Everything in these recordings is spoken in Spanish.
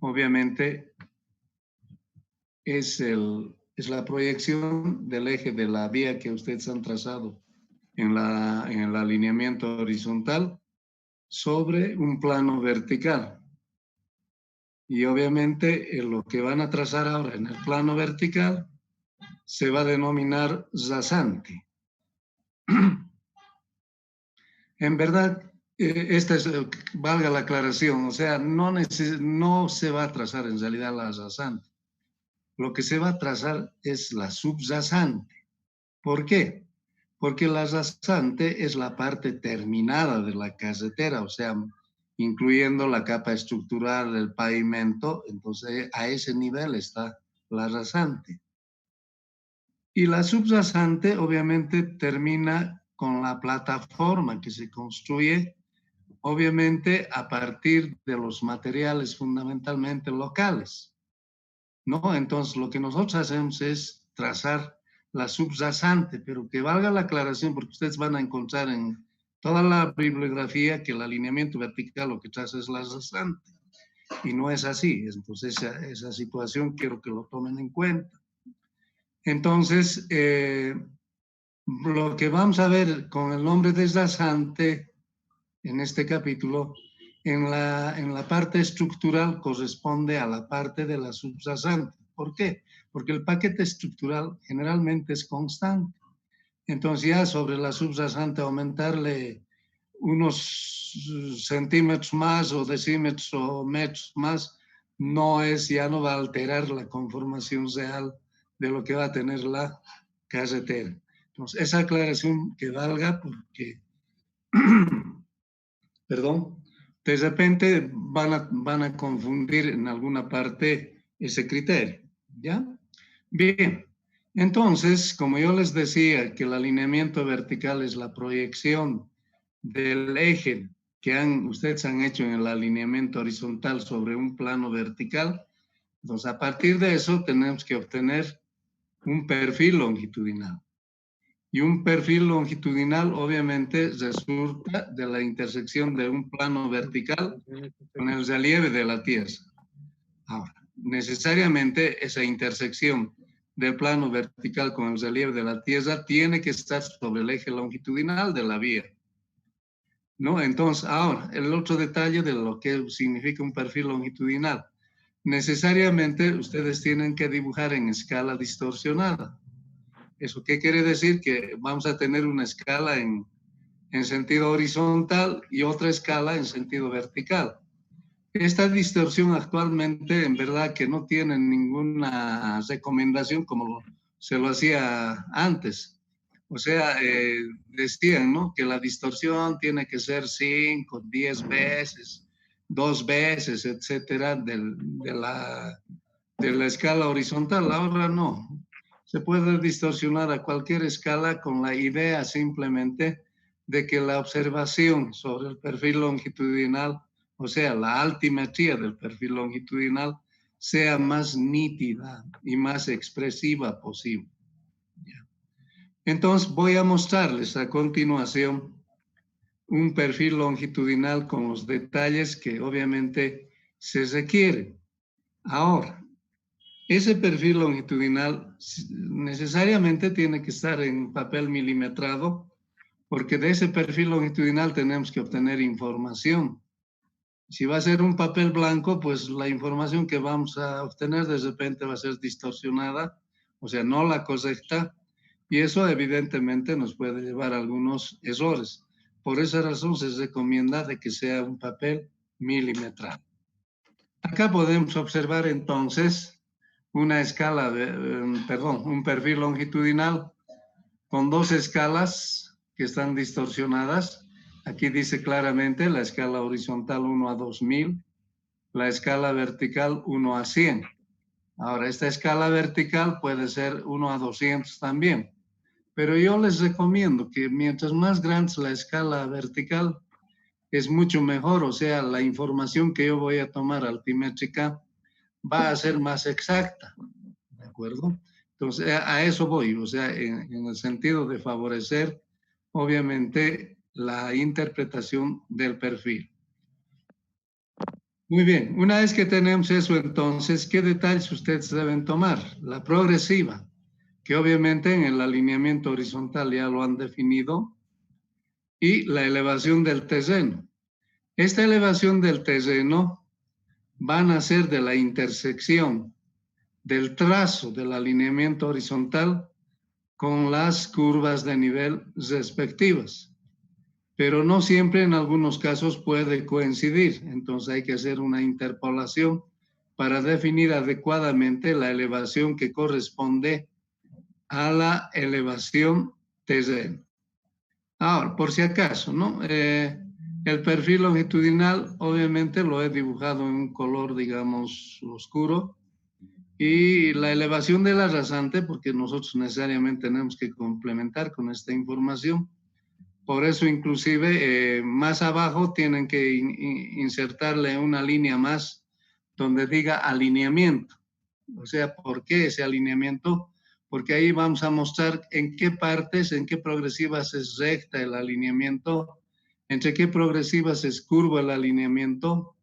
obviamente es la proyección del eje de la vía que ustedes han trazado en el alineamiento horizontal sobre un plano vertical. Y obviamente lo que van a trazar ahora en el plano vertical se va a denominar rasante. En verdad, valga la aclaración, o sea, no se va a trazar en realidad la rasante. Lo que se va a trazar es la subrasante. ¿Por qué? Porque la rasante es la parte terminada de la carretera, o sea, incluyendo la capa estructural del pavimento, entonces a ese nivel está la rasante. Y la subrasante obviamente termina con la plataforma que se construye, obviamente a partir de los materiales fundamentalmente locales, ¿no? Entonces lo que nosotros hacemos es trazar la subrasante, pero que valga la aclaración porque ustedes van a encontrar en toda la bibliografía que el alineamiento vertical lo que traza es la rasante. Y no es así, entonces esa situación quiero que lo tomen en cuenta. Entonces, lo que vamos a ver con el nombre de rasante en este capítulo, en la parte estructural corresponde a la parte de la subrasante. ¿Por qué? Porque el paquete estructural generalmente es constante. Entonces ya sobre la subrasante aumentarle unos centímetros más o decímetros o metros más, ya no va a alterar la conformación real de lo que va a tener la carretera. Entonces, esa aclaración que valga porque, perdón, de repente van a confundir en alguna parte ese criterio, ¿ya? Bien, entonces, como yo les decía que el alineamiento vertical es la proyección del eje que ustedes han hecho en el alineamiento horizontal sobre un plano vertical, entonces a partir de eso tenemos que obtener un perfil longitudinal. Y un perfil longitudinal obviamente resulta de la intersección de un plano vertical con el relieve de la Tierra. Ahora, necesariamente esa intersección del plano vertical con el relieve de la Tierra tiene que estar sobre el eje longitudinal de la vía, ¿no? Entonces, ahora, el otro detalle de lo que significa un perfil longitudinal. Necesariamente ustedes tienen que dibujar en escala distorsionada. ¿Eso qué quiere decir? Que vamos a tener una escala en sentido horizontal y otra escala en sentido vertical. Esta distorsión actualmente, en verdad, que no tiene ninguna recomendación como se lo hacía antes. O sea, decían, ¿no? Que la distorsión tiene que ser 5, 10 veces, 2 veces, etcétera, de la escala horizontal. Ahora no. Se puede distorsionar a cualquier escala con la idea simplemente de que la observación sobre el perfil longitudinal, o sea, la altimetría del perfil longitudinal, sea más nítida y más expresiva posible. Entonces voy a mostrarles a continuación un perfil longitudinal con los detalles que obviamente se requieren. Ahora, ese perfil longitudinal necesariamente tiene que estar en papel milimetrado, porque de ese perfil longitudinal tenemos que obtener información. Si va a ser un papel blanco, pues la información que vamos a obtener de repente va a ser distorsionada, o sea, no la correcta, y eso evidentemente nos puede llevar a algunos errores. Por esa razón se recomienda de que sea un papel milimetrado. Acá podemos observar entonces una escala, un perfil longitudinal con dos escalas que están distorsionadas. Aquí dice claramente la escala horizontal 1 a 2000, la escala vertical 1 a 100. Ahora, esta escala vertical puede ser 1 a 200 también, pero yo les recomiendo que mientras más grande es la escala vertical, es mucho mejor, o sea, la información que yo voy a tomar altimétrica va a ser más exacta, ¿de acuerdo? Entonces, a eso voy, o sea, en el sentido de favorecer, obviamente, la interpretación del perfil. Muy bien, una vez que tenemos eso, entonces, ¿qué detalles ustedes deben tomar? La progresiva, que obviamente en el alineamiento horizontal ya lo han definido, y la elevación del terreno. Esta elevación del terreno van a ser de la intersección del trazo del alineamiento horizontal con las curvas de nivel respectivas. Pero no siempre, en algunos casos puede coincidir, entonces hay que hacer una interpolación para definir adecuadamente la elevación que corresponde a la elevación terreno. Ahora, por si acaso, ¿no? El perfil longitudinal obviamente lo he dibujado en un color, digamos, oscuro, y la elevación de la rasante, porque nosotros necesariamente tenemos que complementar con esta información. Por eso inclusive más abajo tienen que insertarle una línea más donde diga alineamiento. O sea, ¿por qué ese alineamiento? Porque ahí vamos a mostrar en qué partes, en qué progresivas es recta el alineamiento, entre qué progresivas es curvo el alineamiento,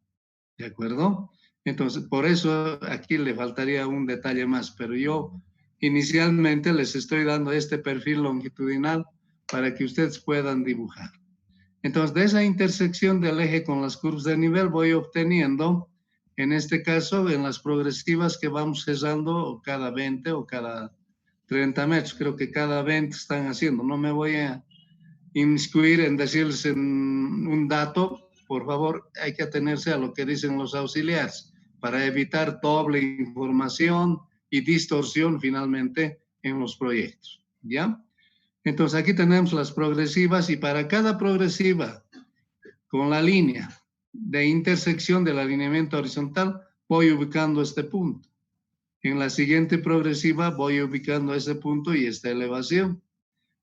¿de acuerdo? Entonces, por eso aquí le faltaría un detalle más, pero yo inicialmente les estoy dando este perfil longitudinal para que ustedes puedan dibujar. Entonces, de esa intersección del eje con las curvas de nivel voy obteniendo, en este caso, en las progresivas que vamos cesando cada 20 o cada 30 metros, creo que cada 20 están haciendo. No me voy a inmiscuir en decirles en un dato, por favor, hay que atenerse a lo que dicen los auxiliares para evitar doble información y distorsión finalmente en los proyectos, ¿ya? Entonces aquí tenemos las progresivas y para cada progresiva con la línea de intersección del alineamiento horizontal voy ubicando este punto. En la siguiente progresiva voy ubicando ese punto y esta elevación.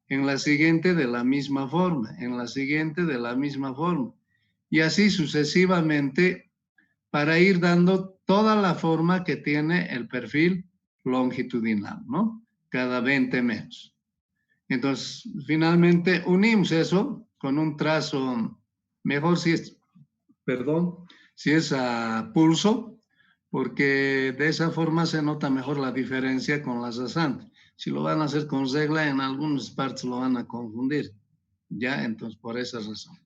En la siguiente de la misma forma, en la siguiente de la misma forma. Y así sucesivamente para ir dando toda la forma que tiene el perfil longitudinal, ¿no? Cada 20 metros. Entonces, finalmente unimos eso con un trazo, mejor si es, perdón, si es a pulso, porque de esa forma se nota mejor la diferencia con las rasantes. Si lo van a hacer con regla, en algunas partes lo van a confundir. Ya, entonces, por esa razón.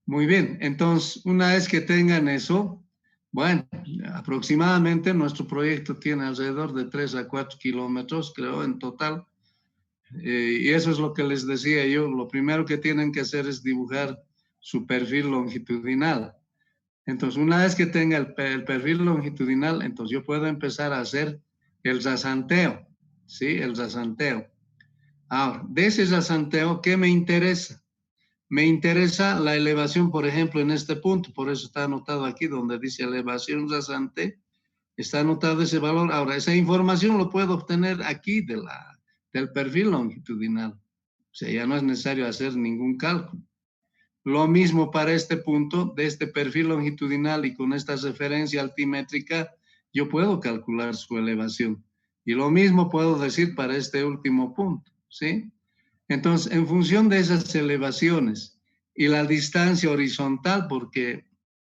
Muy bien, entonces, una vez que tengan eso, bueno, aproximadamente nuestro proyecto tiene alrededor de 3 a 4 kilómetros, creo, en total. Y eso es lo que les decía yo. Lo primero que tienen que hacer es dibujar su perfil longitudinal. Entonces, una vez que tenga el perfil longitudinal, entonces yo puedo empezar a hacer el rasanteo, ¿sí? El rasanteo. Ahora, de ese rasanteo, ¿qué me interesa? Me interesa la elevación, por ejemplo, en este punto, por eso está anotado aquí donde dice elevación rasante, está anotado ese valor. Ahora, esa información lo puedo obtener aquí del perfil longitudinal. O sea, ya no es necesario hacer ningún cálculo. Lo mismo para este punto, de este perfil longitudinal y con esta referencia altimétrica, yo puedo calcular su elevación. Y lo mismo puedo decir para este último punto, ¿sí? Entonces, en función de esas elevaciones y la distancia horizontal, porque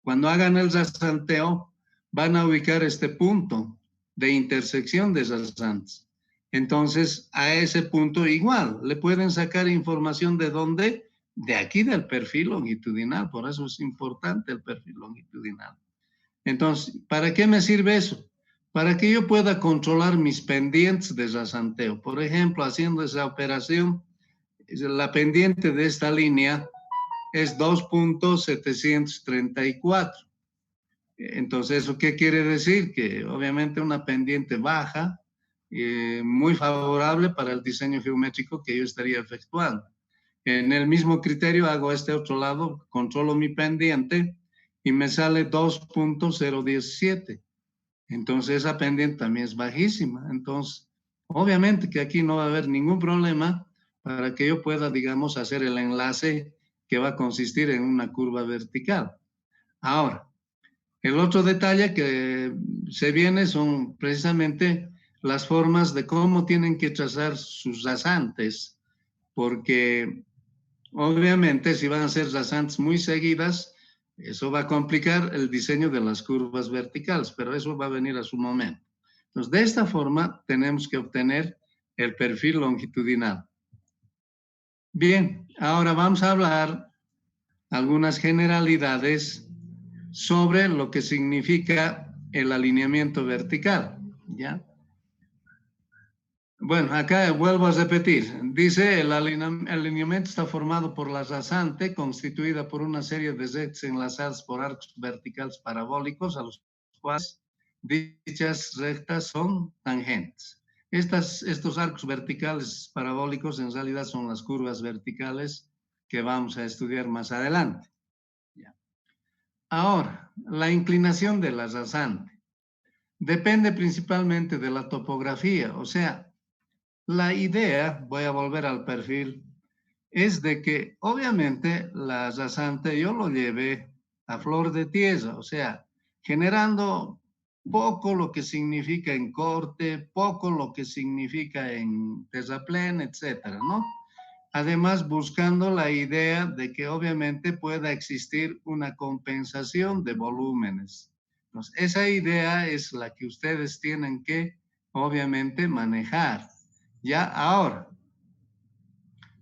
cuando hagan el rasanteo, van a ubicar este punto de intersección de esas rasantes. Entonces, a ese punto igual, le pueden sacar información de dónde, de aquí del perfil longitudinal, por eso es importante el perfil longitudinal. Entonces, ¿para qué me sirve eso? Para que yo pueda controlar mis pendientes de rasanteo. Por ejemplo, haciendo esa operación, la pendiente de esta línea es 2.734. Entonces, ¿eso qué quiere decir? Que obviamente una pendiente baja, muy favorable para el diseño geométrico que yo estaría efectuando. En el mismo criterio hago este otro lado, controlo mi pendiente y me sale 2.017. Entonces esa pendiente también es bajísima. Entonces, obviamente que aquí no va a haber ningún problema para que yo pueda, digamos, hacer el enlace que va a consistir en una curva vertical. Ahora, el otro detalle que se viene son precisamente las formas de cómo tienen que trazar sus rasantes, porque obviamente si van a ser rasantes muy seguidas, Eso va a complicar el diseño de las curvas verticales, pero eso va a venir a su momento. Entonces, de esta forma tenemos que obtener el perfil longitudinal. Bien, ahora vamos a hablar algunas generalidades sobre lo que significa el alineamiento vertical, ¿ya? Bueno, acá vuelvo a repetir. Dice, el alineamiento está formado por la rasante, constituida por una serie de rectas enlazadas por arcos verticales parabólicos, a los cuales dichas rectas son tangentes. Estos arcos verticales parabólicos en realidad son las curvas verticales que vamos a estudiar más adelante. Ahora, la inclinación de la rasante depende principalmente de la topografía, o sea, la idea, voy a volver al perfil, es de que obviamente la rasante yo lo lleve a flor de tierra, o sea, generando poco lo que significa en corte, poco lo que significa en terraplén, etcétera, ¿no? Además, buscando la idea de que obviamente pueda existir una compensación de volúmenes. Entonces, esa idea es la que ustedes tienen que obviamente manejar. Ya ahora,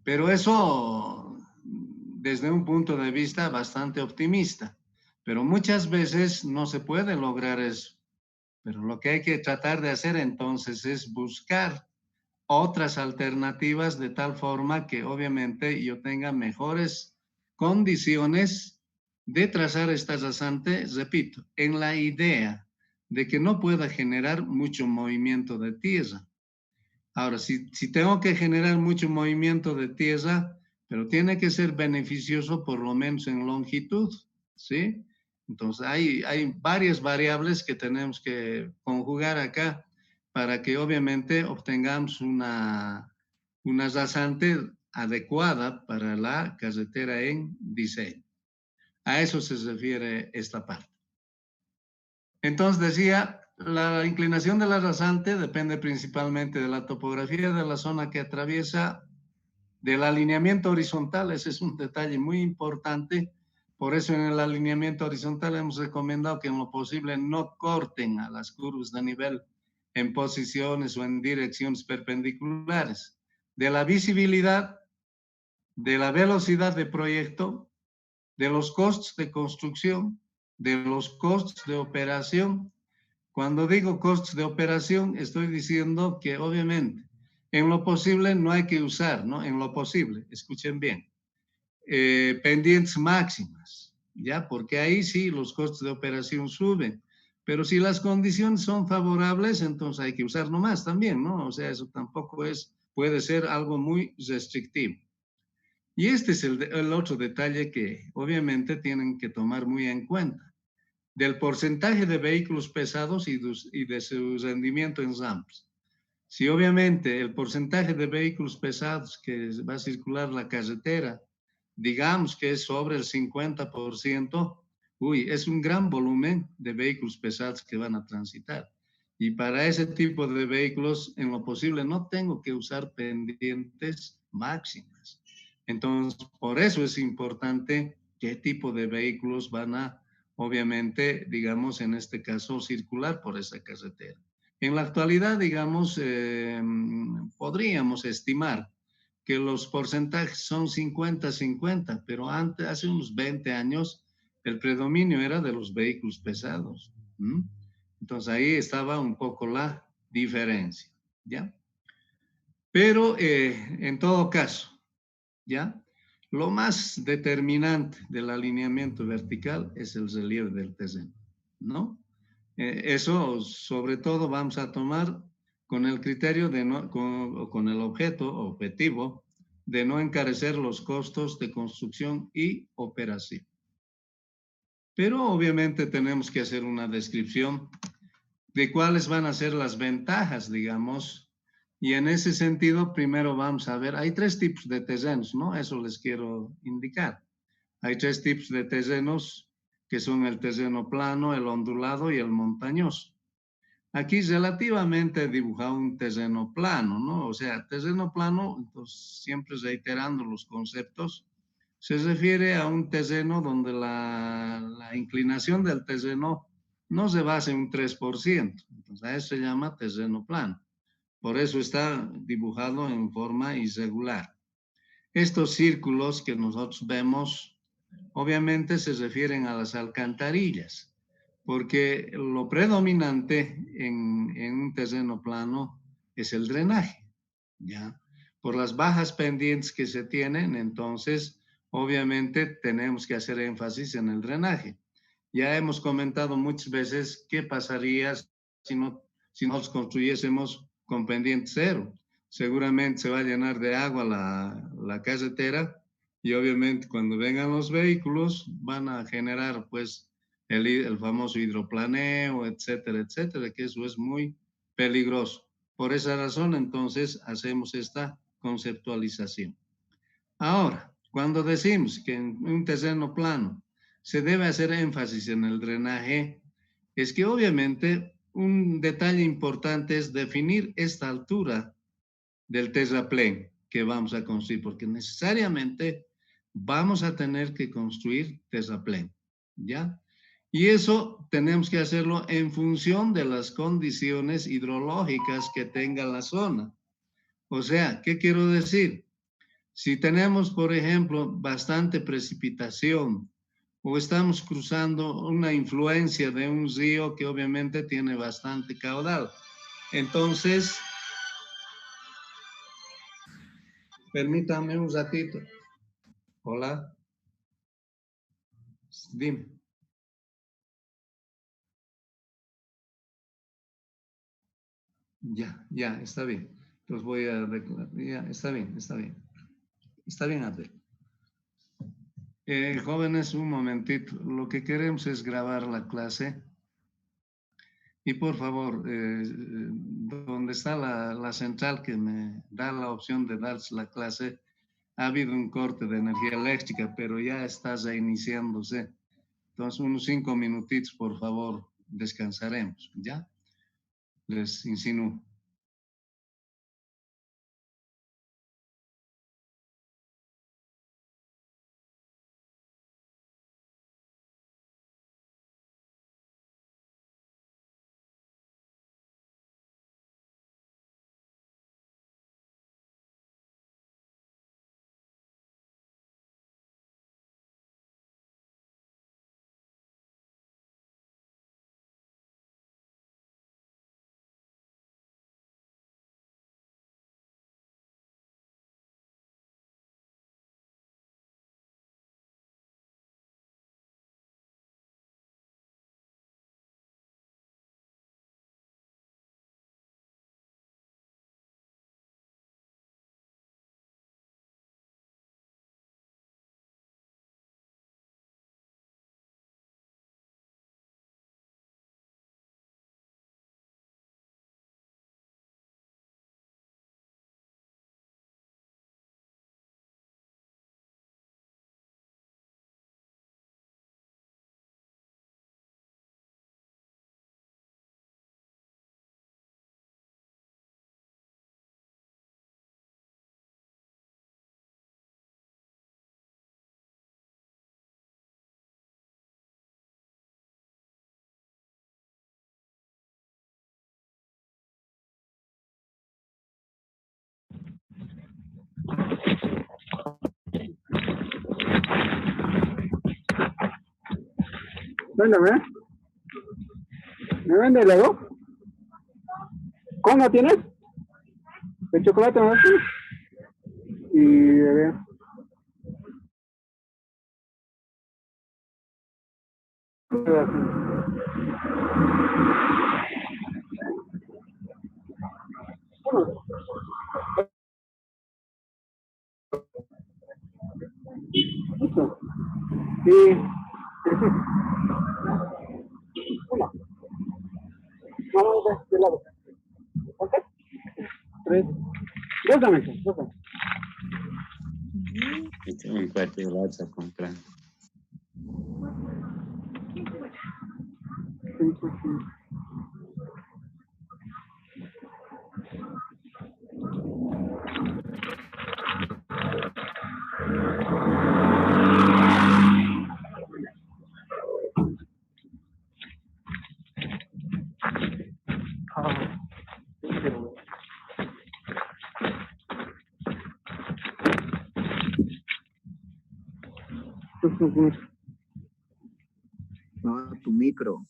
pero eso desde un punto de vista bastante optimista, pero muchas veces no se puede lograr eso. Pero lo que hay que tratar de hacer entonces es buscar otras alternativas de tal forma que obviamente yo tenga mejores condiciones de trazar esta rasante, repito, en la idea de que no pueda generar mucho movimiento de tierra. Ahora, si tengo que generar mucho movimiento de tierra, pero tiene que ser beneficioso por lo menos en longitud, ¿sí? Entonces, hay varias variables que tenemos que conjugar acá para que obviamente obtengamos una rasante adecuada para la carretera en diseño. A eso se refiere esta parte. Entonces decía, la inclinación de la rasante depende principalmente de la topografía de la zona que atraviesa, del alineamiento horizontal. Ese es un detalle muy importante. Por eso en el alineamiento horizontal hemos recomendado que en lo posible no corten a las curvas de nivel en posiciones o en direcciones perpendiculares. De la visibilidad, de la velocidad de proyecto, de los costos de construcción, de los costos de operación. Cuando digo costos de operación, estoy diciendo que obviamente en lo posible no hay que usar, ¿no? En lo posible, escuchen bien, pendientes máximas, ¿ya? Porque ahí sí los costos de operación suben. Pero si las condiciones son favorables, entonces hay que usar nomás también, ¿no? O sea, eso tampoco puede ser algo muy restrictivo. Y este es el otro detalle que obviamente tienen que tomar muy en cuenta del porcentaje de vehículos pesados y de su rendimiento en rampas. Si obviamente el porcentaje de vehículos pesados que va a circular la carretera, digamos que es sobre el 50%, es un gran volumen de vehículos pesados que van a transitar. Y para ese tipo de vehículos, en lo posible, no tengo que usar pendientes máximas. Entonces, por eso es importante qué tipo de vehículos van a, obviamente, digamos, en este caso, circular por esa carretera. En la actualidad, digamos, podríamos estimar que los porcentajes son 50-50, pero antes, hace unos 20 años, el predominio era de los vehículos pesados. Entonces ahí estaba un poco la diferencia, ¿ya? Pero en todo caso, ¿ya? Lo más determinante del alineamiento vertical es el relieve del terreno, ¿no? Eso sobre todo vamos a tomar con el criterio de con el objetivo de no encarecer los costos de construcción y operación. Pero obviamente tenemos que hacer una descripción de cuáles van a ser las ventajas, digamos, y en ese sentido primero vamos a ver, hay tres tipos de terrenos, ¿no? Eso les quiero indicar. Hay tres tipos de terrenos que son el terreno plano, el ondulado y el montañoso. Aquí relativamente he dibujado un terreno plano, ¿no? O sea, terreno plano, entonces siempre reiterando los conceptos, se refiere a un terreno donde la inclinación del terreno no se basa en un 3%. Entonces, a eso se llama terreno plano. Por eso está dibujado en forma irregular. Estos círculos que nosotros vemos, obviamente se refieren a las alcantarillas, porque lo predominante en un terreno plano es el drenaje, ¿ya? Por las bajas pendientes que se tienen, entonces, obviamente tenemos que hacer énfasis en el drenaje. Ya hemos comentado muchas veces qué pasaría si nosotros construyésemos con pendiente cero. Seguramente se va a llenar de agua la carretera y obviamente cuando vengan los vehículos van a generar pues el famoso hidroplaneo, etcétera, etcétera, que eso es muy peligroso. Por esa razón entonces hacemos esta conceptualización. Ahora, cuando decimos que en un terreno plano se debe hacer énfasis en el drenaje, es que obviamente un detalle importante es definir esta altura del terraplén que vamos a construir, porque necesariamente vamos a tener que construir terraplén, ¿ya? Y eso tenemos que hacerlo en función de las condiciones hidrológicas que tenga la zona. O sea, ¿qué quiero decir? Si tenemos, por ejemplo, bastante precipitación o estamos cruzando una influencia de un río que obviamente tiene bastante caudal, entonces, permítame un ratito. Hola, dime. Ya, está bien. Entonces voy a recordar. Ya, está bien, está bien. Está bien, Abel. Jóvenes, un momentito. Lo que queremos es grabar la clase. Y por favor, donde está la central que me da la opción de dar la clase, ha habido un corte de energía eléctrica, pero ya está reiniciándose. Entonces, unos 5 minutitos, por favor, descansaremos, ¿ya? Les insinúo. Véndeme. ¿Me vende helado? ¿Cómo tienes? ¿De chocolate más? Y a ver. Listo. Y uno. Vamos de lado. ¿Ok? Tres. Dos dame. Un cuarto de lacha a comprar. हाँ ठीक है वो। कुछ No, tu micro.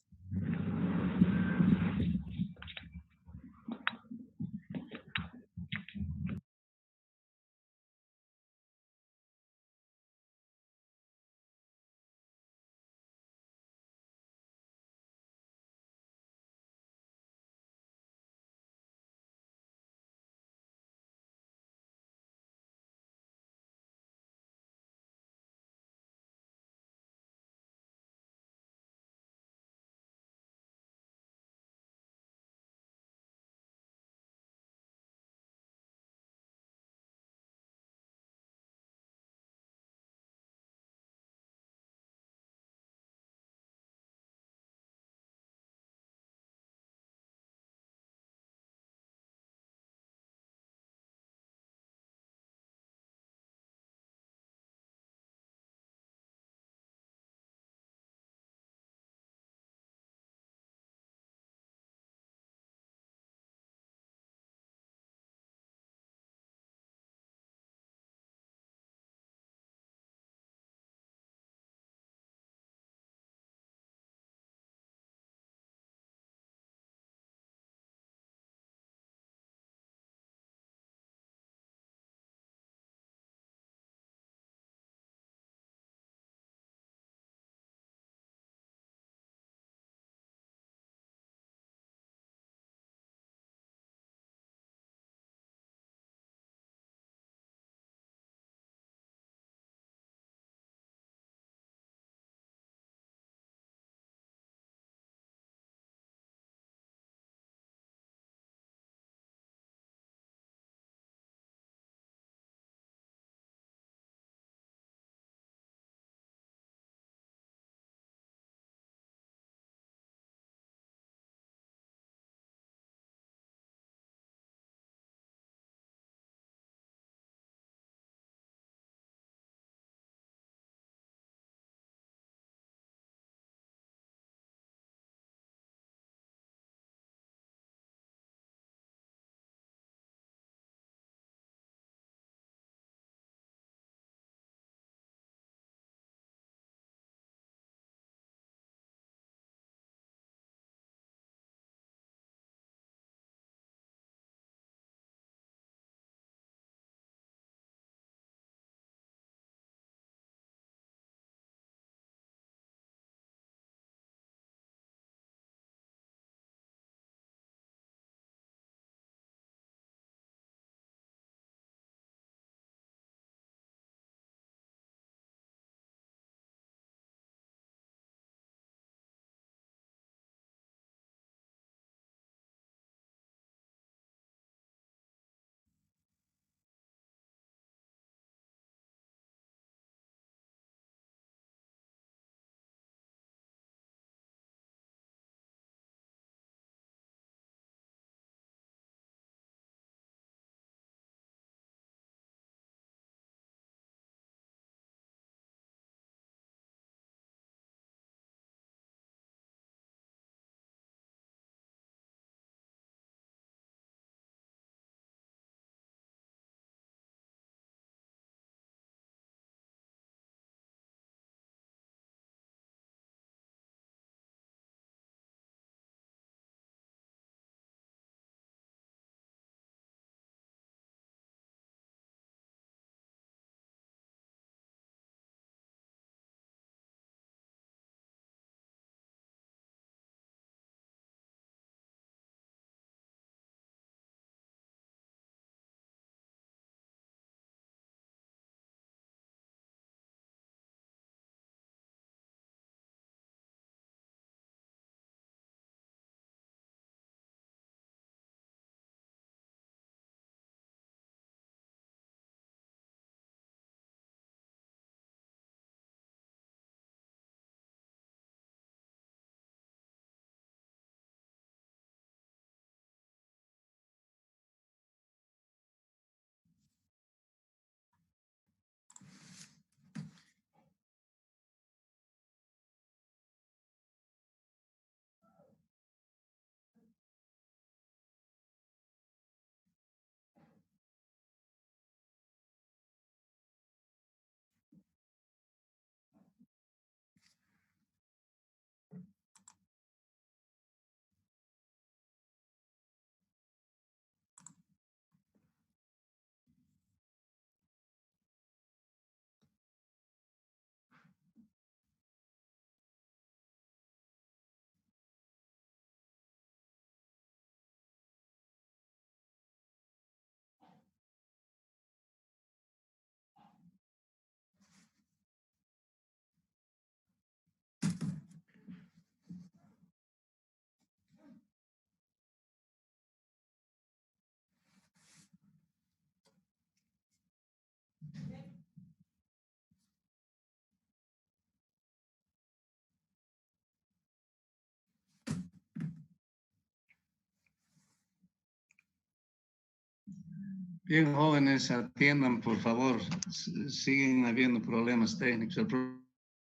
Bien, jóvenes, atiendan, por favor. Siguen habiendo problemas técnicos. El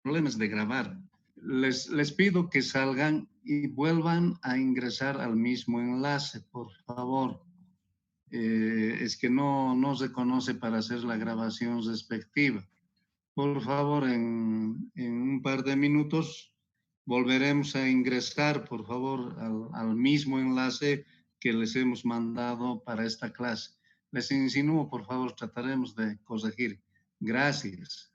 problema es de grabar. Les pido que salgan y vuelvan a ingresar al mismo enlace, por favor. Es que no se conoce para hacer la grabación respectiva. Por favor, en un par de minutos volveremos a ingresar, por favor, al mismo enlace que les hemos mandado para esta clase. Les insinúo, por favor, trataremos de corregir. Gracias.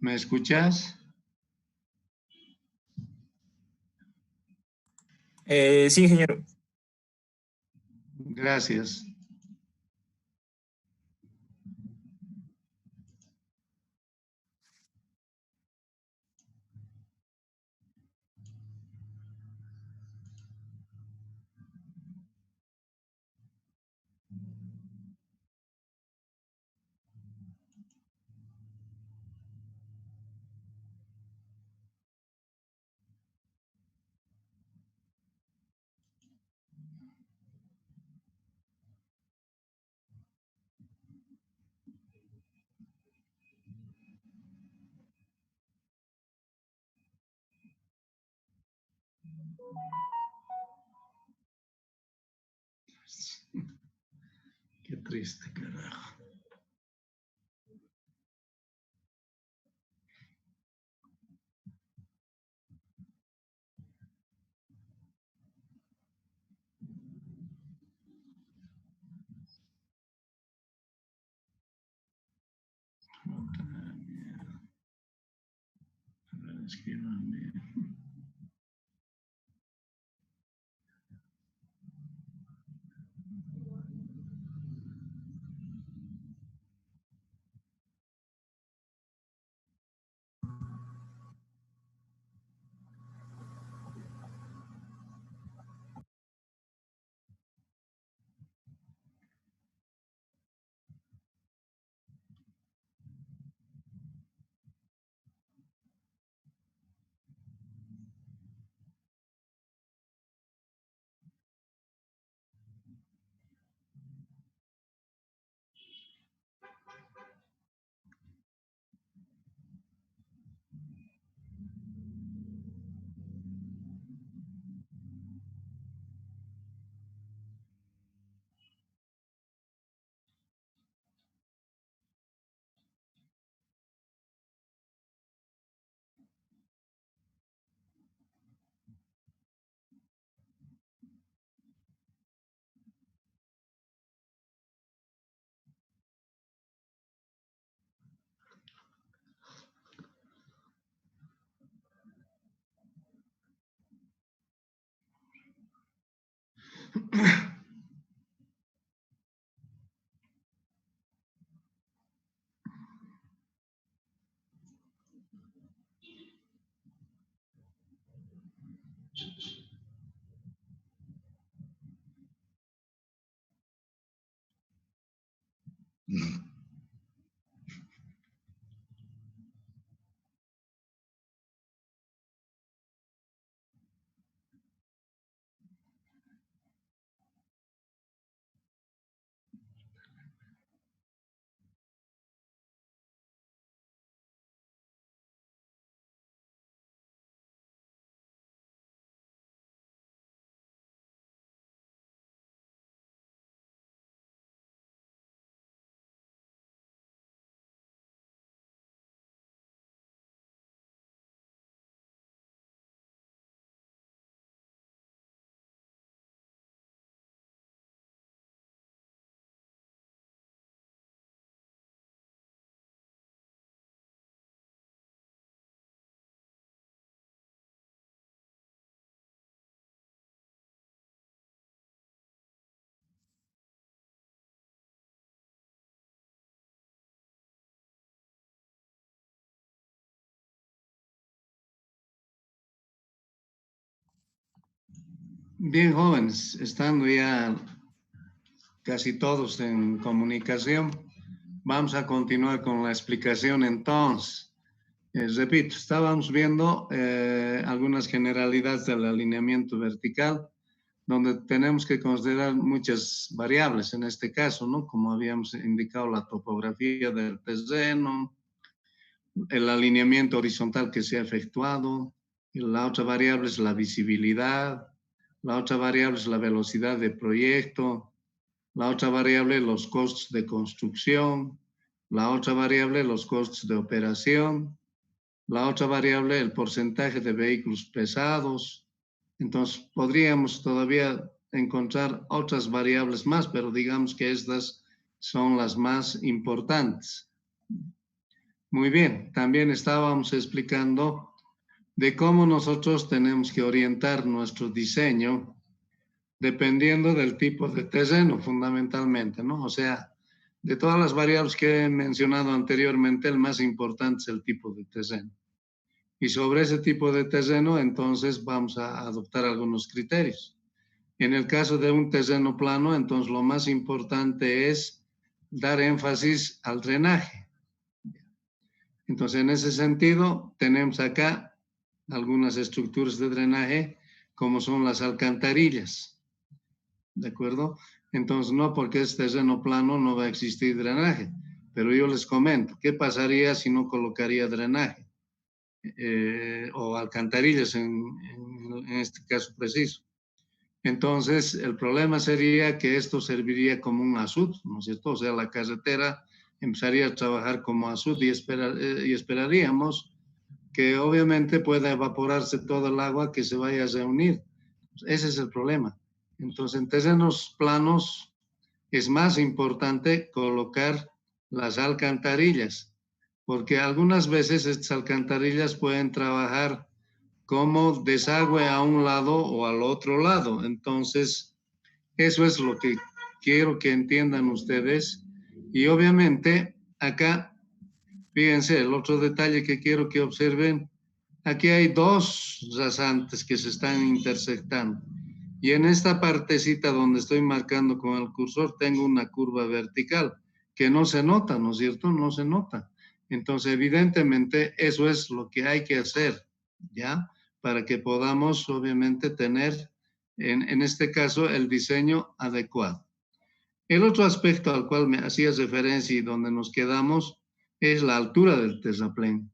¿Me escuchas? Sí, ingeniero. Gracias. Qué triste, carajo. Escriban bien. Bien, jóvenes, estando ya casi todos en comunicación, vamos a continuar con la explicación entonces. Repito, estábamos viendo algunas generalidades del alineamiento vertical, donde tenemos que considerar muchas variables en este caso, ¿no? Como habíamos indicado, la topografía del terreno, el alineamiento horizontal que se ha efectuado, y la otra variable es la visibilidad, la otra variable es la velocidad de proyecto, la otra variable los costos de construcción, la otra variable los costos de operación, la otra variable el porcentaje de vehículos pesados. Entonces, podríamos todavía encontrar otras variables más, pero digamos que estas son las más importantes. Muy bien, también estábamos explicando de cómo nosotros tenemos que orientar nuestro diseño dependiendo del tipo de terreno, fundamentalmente, ¿no? O sea, de todas las variables que he mencionado anteriormente, el más importante es el tipo de terreno. Y sobre ese tipo de terreno, entonces vamos a adoptar algunos criterios. En el caso de un terreno plano, entonces lo más importante es dar énfasis al drenaje. Entonces, en ese sentido, tenemos acá algunas estructuras de drenaje, como son las alcantarillas, ¿de acuerdo? Entonces, no porque es terreno plano no va a existir drenaje, pero yo les comento, ¿qué pasaría si no colocaría drenaje? O alcantarillas en este caso preciso. Entonces, el problema sería que esto serviría como un azud, ¿no es cierto? O sea, la carretera empezaría a trabajar como azud y esperaríamos que obviamente pueda evaporarse todo el agua que se vaya a reunir. Ese es el problema. Entonces, en terrenos planos es más importante colocar las alcantarillas, porque algunas veces estas alcantarillas pueden trabajar como desagüe a un lado o al otro lado. Entonces, eso es lo que quiero que entiendan ustedes. Y obviamente, acá, fíjense, el otro detalle que quiero que observen, aquí hay dos rasantes que se están intersectando. Y en esta partecita donde estoy marcando con el cursor, tengo una curva vertical que no se nota, ¿no es cierto? No se nota. Entonces, evidentemente, eso es lo que hay que hacer, ¿ya? Para que podamos, obviamente, tener, en este caso, el diseño adecuado. El otro aspecto al cual me hacías referencia y donde nos quedamos es la altura del terraplén.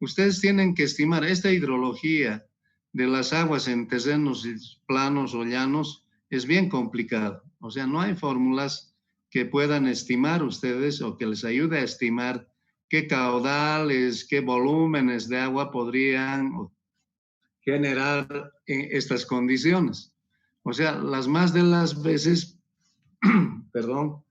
Ustedes tienen que estimar esta hidrología de las aguas en terrenos planos o llanos es bien complicado. O sea, no hay fórmulas que puedan estimar ustedes o que les ayude a estimar qué caudales, qué volúmenes de agua podrían generar estas condiciones. O sea, las más de las veces, perdón,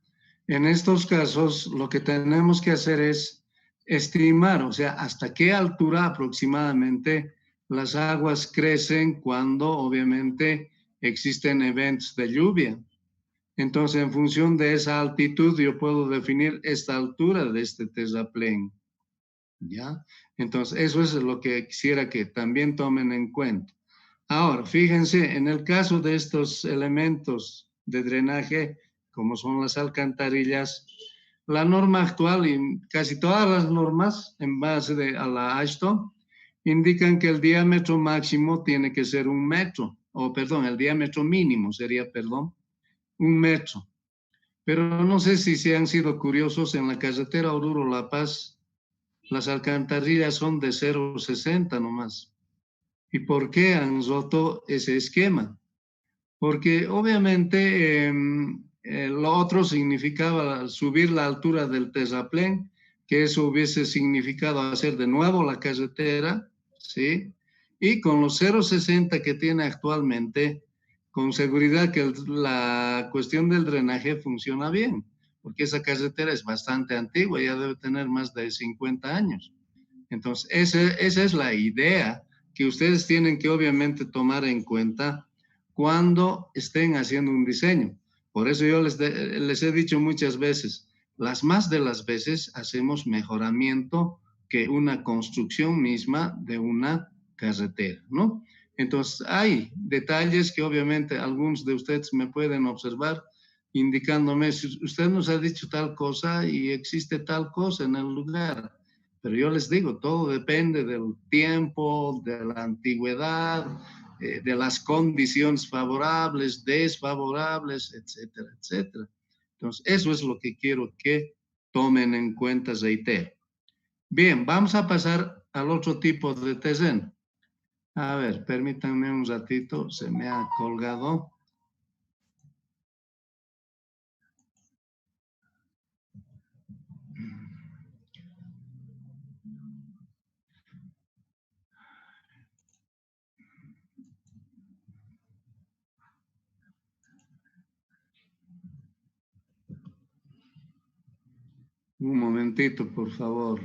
en estos casos lo que tenemos que hacer es estimar, o sea, hasta qué altura aproximadamente las aguas crecen cuando obviamente existen eventos de lluvia. Entonces, en función de esa altitud, yo puedo definir esta altura de este terraplén, ¿ya? Entonces, eso es lo que quisiera que también tomen en cuenta. Ahora, fíjense, en el caso de estos elementos de drenaje, como son las alcantarillas, la norma actual y casi todas las normas en base a la AASHTO indican que el diámetro máximo tiene que ser 1 metro, o perdón, el diámetro mínimo sería, perdón, 1 metro. Pero no sé si han sido curiosos, en la carretera Oruro-La Paz, las alcantarillas son de 0,60 nomás. ¿Y por qué han roto ese esquema? Porque obviamente lo otro significaba subir la altura del terraplén, que eso hubiese significado hacer de nuevo la carretera, ¿sí? Y con los 0,60 que tiene actualmente, con seguridad que la cuestión del drenaje funciona bien, porque esa carretera es bastante antigua, ya debe tener más de 50 años. Entonces, esa es la idea que ustedes tienen que obviamente tomar en cuenta cuando estén haciendo un diseño. Por eso yo les he dicho muchas veces, las más de las veces hacemos mejoramiento que una construcción misma de una carretera, ¿no? Entonces, hay detalles que obviamente algunos de ustedes me pueden observar indicándome, usted nos ha dicho tal cosa y existe tal cosa en el lugar. Pero yo les digo, todo depende del tiempo, de la antigüedad, de las condiciones favorables, desfavorables, etcétera, etcétera. Entonces, eso es lo que quiero que tomen en cuenta, reitero. Bien, vamos a pasar al otro tipo de terreno. A ver, permítanme un ratito, se me ha colgado. Un momentito, por favor.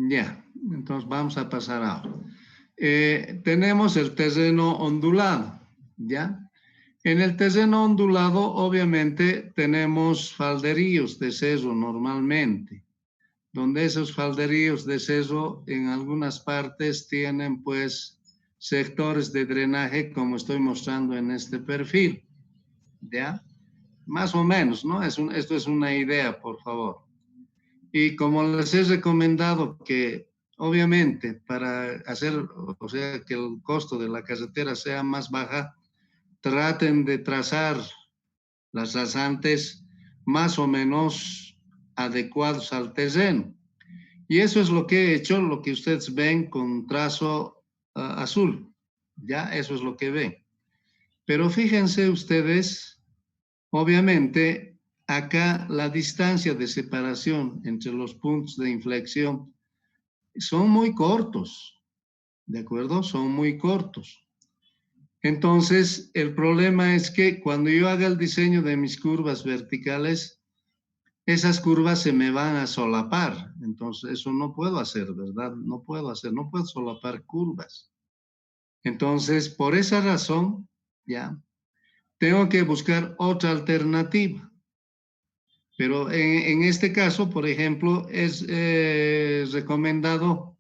Ya, entonces vamos a pasar ahora. Tenemos el terreno ondulado, ¿ya? En el terreno ondulado, obviamente, tenemos falderíos de cerro normalmente, donde esos falderíos de cerro en algunas partes tienen, pues, sectores de drenaje, como estoy mostrando en este perfil, ¿ya? Más o menos, ¿no? Esto es una idea, por favor. Y como les he recomendado que, obviamente, para hacer, o sea, que el costo de la carretera sea más baja, traten de trazar las rasantes más o menos adecuados al terreno. Y eso es lo que he hecho, lo que ustedes ven con trazo azul. Ya, eso es lo que ven. Pero fíjense ustedes, obviamente, acá la distancia de separación entre los puntos de inflexión son muy cortos, ¿de acuerdo? Son muy cortos. Entonces, el problema es que cuando yo haga el diseño de mis curvas verticales, esas curvas se me van a solapar. Entonces, eso no puedo hacer, ¿verdad? No puedo solapar curvas. Entonces, por esa razón, ya, tengo que buscar otra alternativa. Pero en este caso, por ejemplo, es recomendado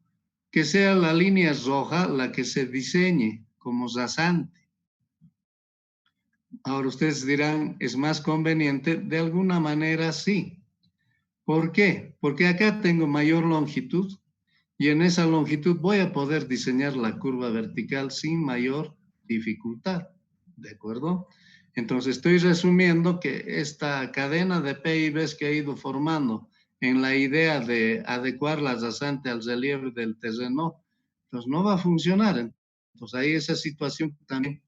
que sea la línea roja la que se diseñe como rasante. Ahora ustedes dirán, ¿es más conveniente? De alguna manera sí. ¿Por qué? Porque acá tengo mayor longitud y en esa longitud voy a poder diseñar la curva vertical sin mayor dificultad. ¿De acuerdo? Entonces estoy resumiendo que esta cadena de PIBs que he ido formando en la idea de adecuar la rasante al relieve del terreno, pues no va a funcionar. Entonces hay esa situación también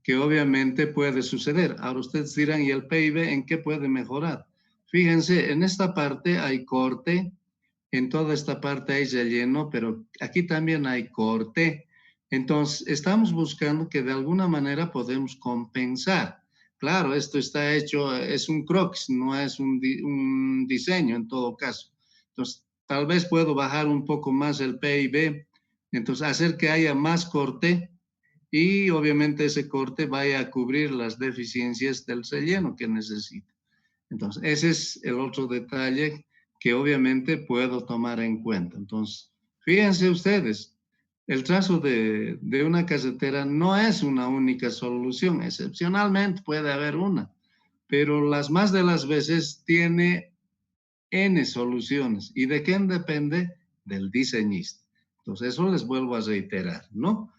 que obviamente puede suceder. Ahora ustedes dirán, ¿y el PIB en qué puede mejorar? Fíjense, en esta parte hay corte, en toda esta parte hay relleno, pero aquí también hay corte. Entonces, estamos buscando que de alguna manera podemos compensar. Claro, esto está hecho, es un croquis, no es un diseño en todo caso. Entonces, tal vez puedo bajar un poco más el PIB, entonces hacer que haya más corte y obviamente ese corte vaya a cubrir las deficiencias del relleno que necesita. Entonces, ese es el otro detalle que obviamente puedo tomar en cuenta. Entonces, fíjense ustedes, el trazo de una casetera no es una única solución. Excepcionalmente puede haber una, pero las más de las veces tiene N soluciones. ¿Y de quién depende? Del diseñista. Entonces, eso les vuelvo a reiterar, ¿no?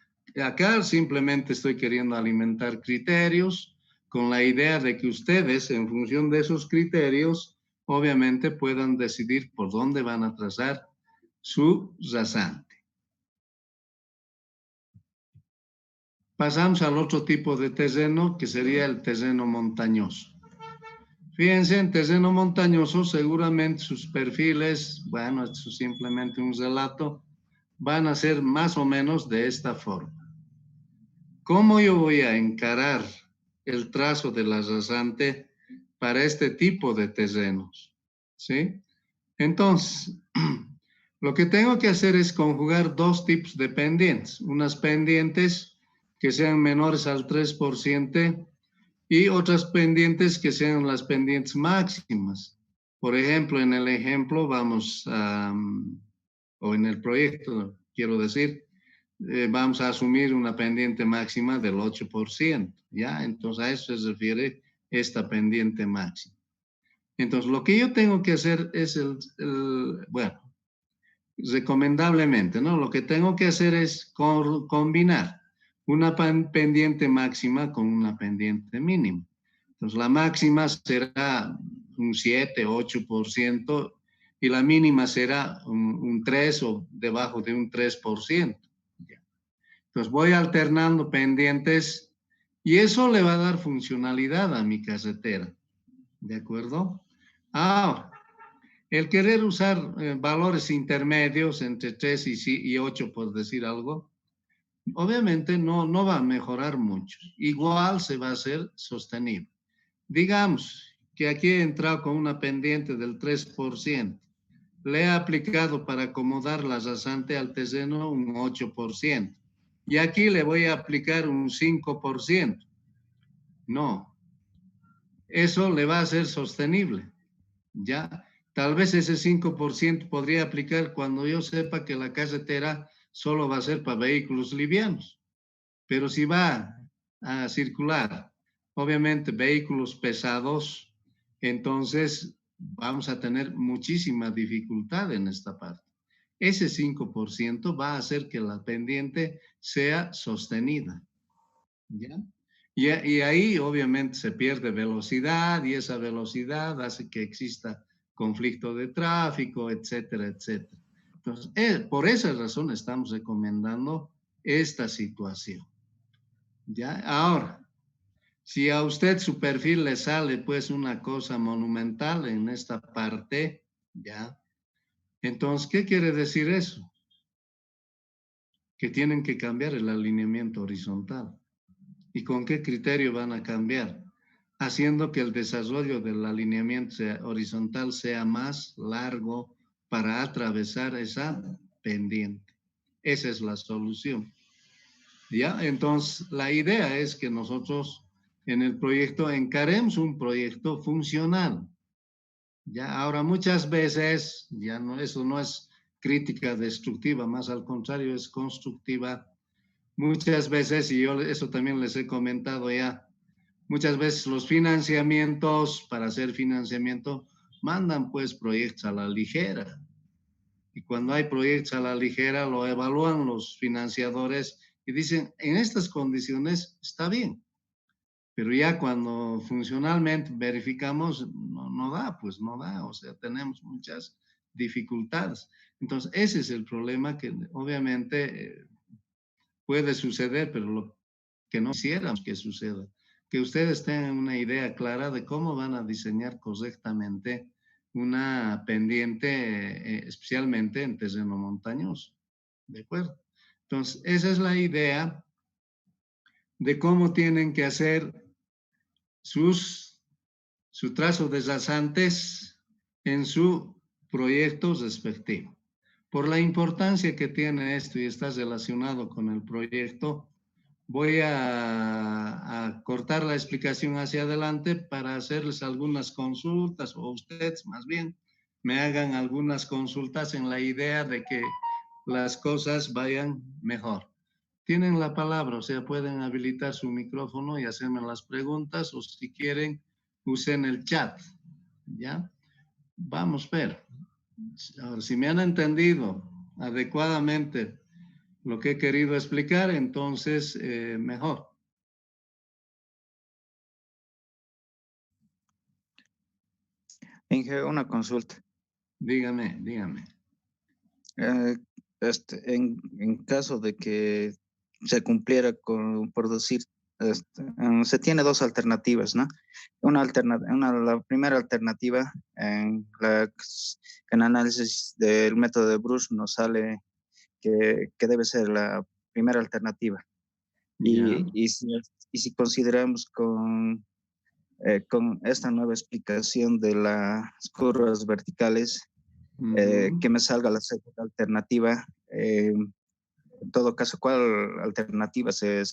Acá simplemente estoy queriendo alimentar criterios con la idea de que ustedes, en función de esos criterios, obviamente puedan decidir por dónde van a trazar su rasante. Pasamos al otro tipo de terreno, que sería el terreno montañoso. Fíjense, en terreno montañoso seguramente sus perfiles, bueno, esto es simplemente un relato, van a ser más o menos de esta forma. ¿Cómo yo voy a encarar el trazo de la rasante para este tipo de terrenos? ¿Sí? Entonces, lo que tengo que hacer es conjugar dos tipos de pendientes. Unas pendientes que sean menores al 3% y otras pendientes que sean las pendientes máximas. Por ejemplo, en el ejemplo vamos a, o en el proyecto, quiero decir, vamos a asumir una pendiente máxima del 8%, ¿ya? Entonces a eso se refiere esta pendiente máxima. Entonces lo que yo tengo que hacer es bueno, recomendablemente, ¿no? Lo que tengo que hacer es combinar una pendiente máxima con una pendiente mínima. Entonces, la máxima será un 7, 8% y la mínima será un 3 o debajo de un 3%. Entonces, voy alternando pendientes y eso le va a dar funcionalidad a mi casetera. ¿De acuerdo? Ahora, el querer usar valores intermedios entre 3 y 8, por decir algo, obviamente no va a mejorar mucho. Igual se va a hacer sostenible. Digamos que aquí he entrado con una pendiente del 3%. Le he aplicado para acomodar la rasante al terreno un 8%. Y aquí le voy a aplicar un 5%. No, eso le va a ser sostenible. ¿Ya? Tal vez ese 5% podría aplicar cuando yo sepa que la carretera solo va a ser para vehículos livianos. Pero si va a circular, obviamente, vehículos pesados, entonces vamos a tener muchísima dificultad en esta parte. Ese 5% va a hacer que la pendiente sea sostenida. ¿Ya? Y ahí obviamente se pierde velocidad y esa velocidad hace que exista conflicto de tráfico, etcétera, etcétera. Entonces, por esa razón estamos recomendando esta situación. ¿Ya? Ahora, si a usted su perfil le sale pues una cosa monumental en esta parte, ¿ya? Entonces, ¿qué quiere decir eso? Que tienen que cambiar el alineamiento horizontal. ¿Y con qué criterio van a cambiar? Haciendo que el desarrollo del alineamiento horizontal sea más largo para atravesar esa pendiente. Esa es la solución. ¿Ya? Entonces, la idea es que nosotros en el proyecto encaremos un proyecto funcional. ¿Ya? Ahora, muchas veces, ya no, eso no es crítica destructiva, más al contrario, es constructiva. Muchas veces, y yo eso también les he comentado ya, muchas veces los financiamientos, para hacer financiamiento, mandan pues proyectos a la ligera. Y cuando hay proyectos a la ligera, lo evalúan los financiadores y dicen, en estas condiciones está bien. Pero ya cuando funcionalmente verificamos, no da, pues no da. O sea, tenemos muchas dificultades. Entonces, ese es el problema que obviamente puede suceder, pero lo que no quisiéramos que suceda. Que ustedes tengan una idea clara de cómo van a diseñar correctamente una pendiente, especialmente en terreno montañoso. ¿De acuerdo? Entonces, esa es la idea de cómo tienen que hacer su trazo de rasantes en su proyecto respectivo. Por la importancia que tiene esto y está relacionado con el proyecto, voy a cortar la explicación hacia adelante para hacerles algunas consultas, o ustedes más bien me hagan algunas consultas en la idea de que las cosas vayan mejor. Tienen la palabra, o sea, pueden habilitar su micrófono y hacerme las preguntas, o si quieren, usen el chat, ¿ya? Vamos a ver. Ahora, si me han entendido adecuadamente lo que he querido explicar, entonces mejor. Inge, una consulta. Dígame. Eh, en caso de que se cumpliera con, por decir, se tiene dos alternativas, ¿no? La primera alternativa, en análisis del método de Bruce nos sale que debe ser la primera alternativa. Ya. Y si consideramos con esta nueva explicación de las curvas verticales, Ujú. que me salga la segunda alternativa. En todo caso, ¿cuál alternativa se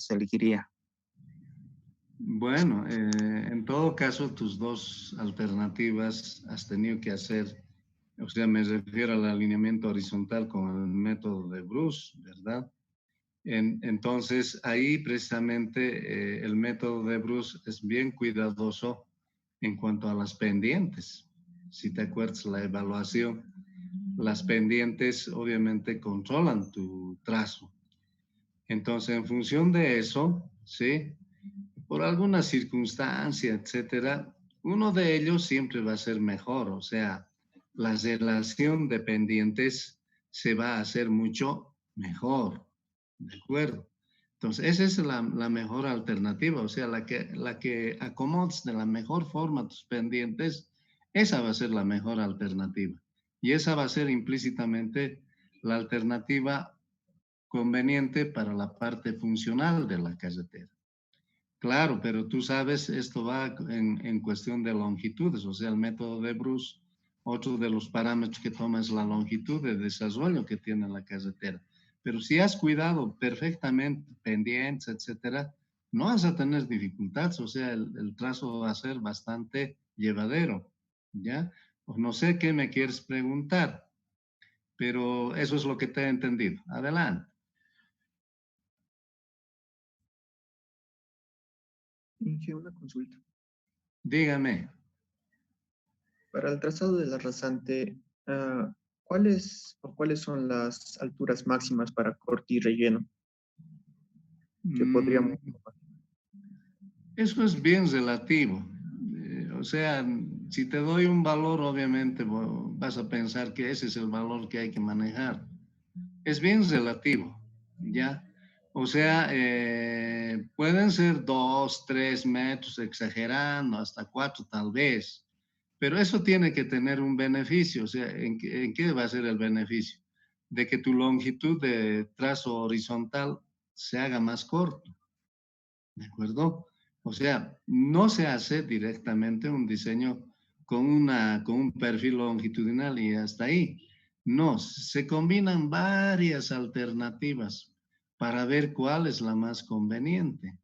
elegiría? Bueno, en todo caso, tus dos alternativas has tenido que hacer, o sea, me refiero al alineamiento horizontal con el método de Bruce, ¿verdad? Entonces, ahí precisamente el método de Bruce es bien cuidadoso en cuanto a las pendientes. Si te acuerdas la evaluación, las pendientes obviamente controlan tu trazo. Entonces, en función de eso, ¿sí? Por alguna circunstancia, etcétera, uno de ellos siempre va a ser mejor, o sea, la relación de pendientes se va a hacer mucho mejor, ¿de acuerdo? Entonces, esa es la mejor alternativa, o sea, la que acomodes de la mejor forma tus pendientes, esa va a ser la mejor alternativa. Y esa va a ser implícitamente la alternativa conveniente para la parte funcional de la carretera. Claro, pero tú sabes, esto va en cuestión de longitudes, o sea, el método de Bruce, otro de los parámetros que toma es la longitud de desarrollo que tiene la carretera. Pero si has cuidado perfectamente pendientes, etcétera, no vas a tener dificultades, o sea, el trazo va a ser bastante llevadero, ¿ya? O no sé qué me quieres preguntar, pero eso es lo que te he entendido. Adelante. Inge, una consulta. Dígame. Para el trazado de la rasante, ¿cuáles son las alturas máximas para corte y relleno que Mm, podríamos? Eso es bien relativo. O sea, si te doy un valor, obviamente vas a pensar que ese es el valor que hay que manejar. Es bien relativo, ¿ya? O sea, pueden ser 2, 3 metros, exagerando, hasta 4 tal vez. Pero eso tiene que tener un beneficio. O sea, en qué va a ser el beneficio? De que tu longitud de trazo horizontal se haga más corto. ¿De acuerdo? O sea, no se hace directamente un diseño con un perfil longitudinal y hasta ahí. No, se combinan varias alternativas para ver cuál es la más conveniente.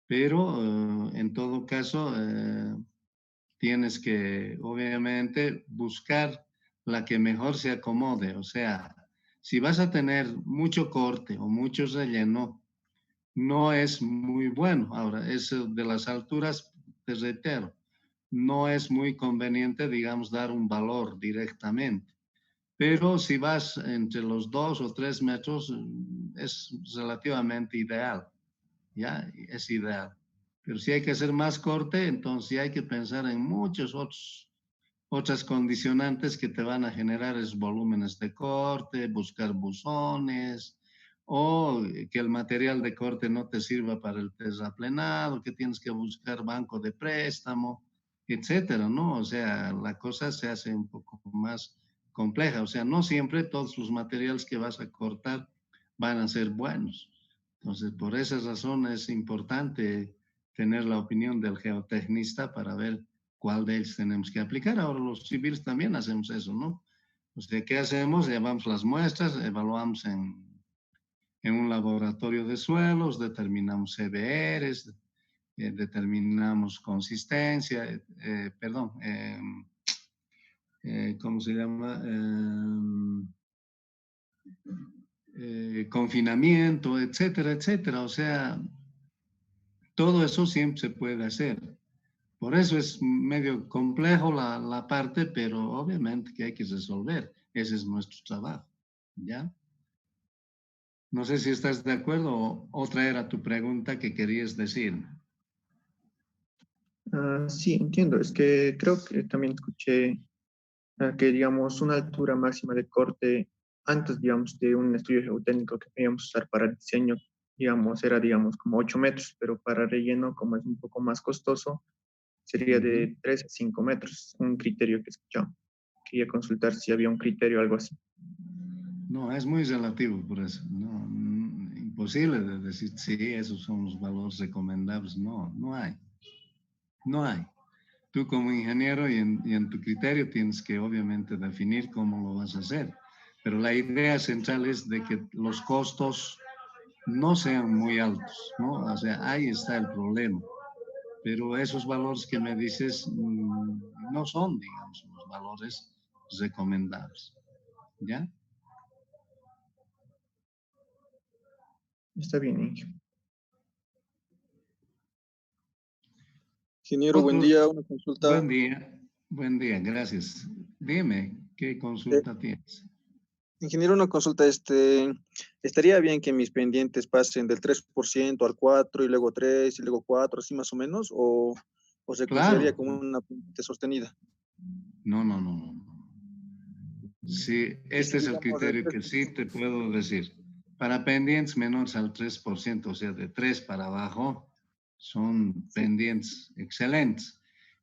Pero en todo caso, tienes que obviamente buscar la que mejor se acomode. O sea, si vas a tener mucho corte o mucho relleno, no es muy bueno. Ahora, eso de las alturas, te reitero, no es muy conveniente, digamos, dar un valor directamente. Pero si vas entre los 2 o 3 metros, es relativamente ideal, ¿ya? Es ideal. Pero si hay que hacer más corte, entonces sí hay que pensar en muchos otras condicionantes que te van a generar es volúmenes de corte, buscar buzones, o que el material de corte no te sirva para el terraplenado, que tienes que buscar banco de préstamo, etcétera, ¿no? O sea, la cosa se hace un poco más compleja. O sea, no siempre todos los materiales que vas a cortar van a ser buenos. Entonces, por esa razón es importante tener la opinión del geotecnista para ver cuál de ellos tenemos que aplicar. Ahora los civiles también hacemos eso, ¿no? O sea, ¿qué hacemos? Llevamos las muestras, evaluamos en un laboratorio de suelos, determinamos CBRs, determinamos consistencia, perdón, ¿cómo se llama? confinamiento, etcétera, etcétera. O sea, todo eso siempre se puede hacer. Por eso es medio complejo la parte, pero obviamente que hay que resolver. Ese es nuestro trabajo, ¿ya? No sé si estás de acuerdo o otra era tu pregunta que querías decir. Sí, entiendo. Es que creo que también escuché que, digamos, una altura máxima de corte antes, digamos, de un estudio geotécnico que queríamos usar para el diseño, digamos, era, digamos, como 8 metros, pero para relleno, como es un poco más costoso, sería de 3 a 5 metros, un criterio que escuchamos. Quería consultar si había un criterio o algo así. No, es muy relativo por eso. No, imposible de decir, sí, esos son los valores recomendables. No, no hay. No hay. Tú como ingeniero y en tu criterio tienes que obviamente definir cómo lo vas a hacer. Pero la idea central es de que los costos no sean muy altos, ¿no? O sea, ahí está el problema. Pero esos valores que me dices no son, digamos, los valores recomendables. ¿Ya? Está bien, Inge. Ingeniero, buen día, una Buen consulta. día, gracias. Dime, ¿qué Eh, consulta tienes? ingeniero, una consulta, ¿estaría bien que mis pendientes pasen del 3% al 4 y luego 3 y luego 4, así más o menos? ¿O se consideraría Claro, como una pendiente sostenida? no, no, no, no. Sí, Y si este es el digamos el criterio que 3%, sí te puedo decir. Para pendientes menores al 3%, o sea, de 3 para abajo, son sí, pendientes excelentes.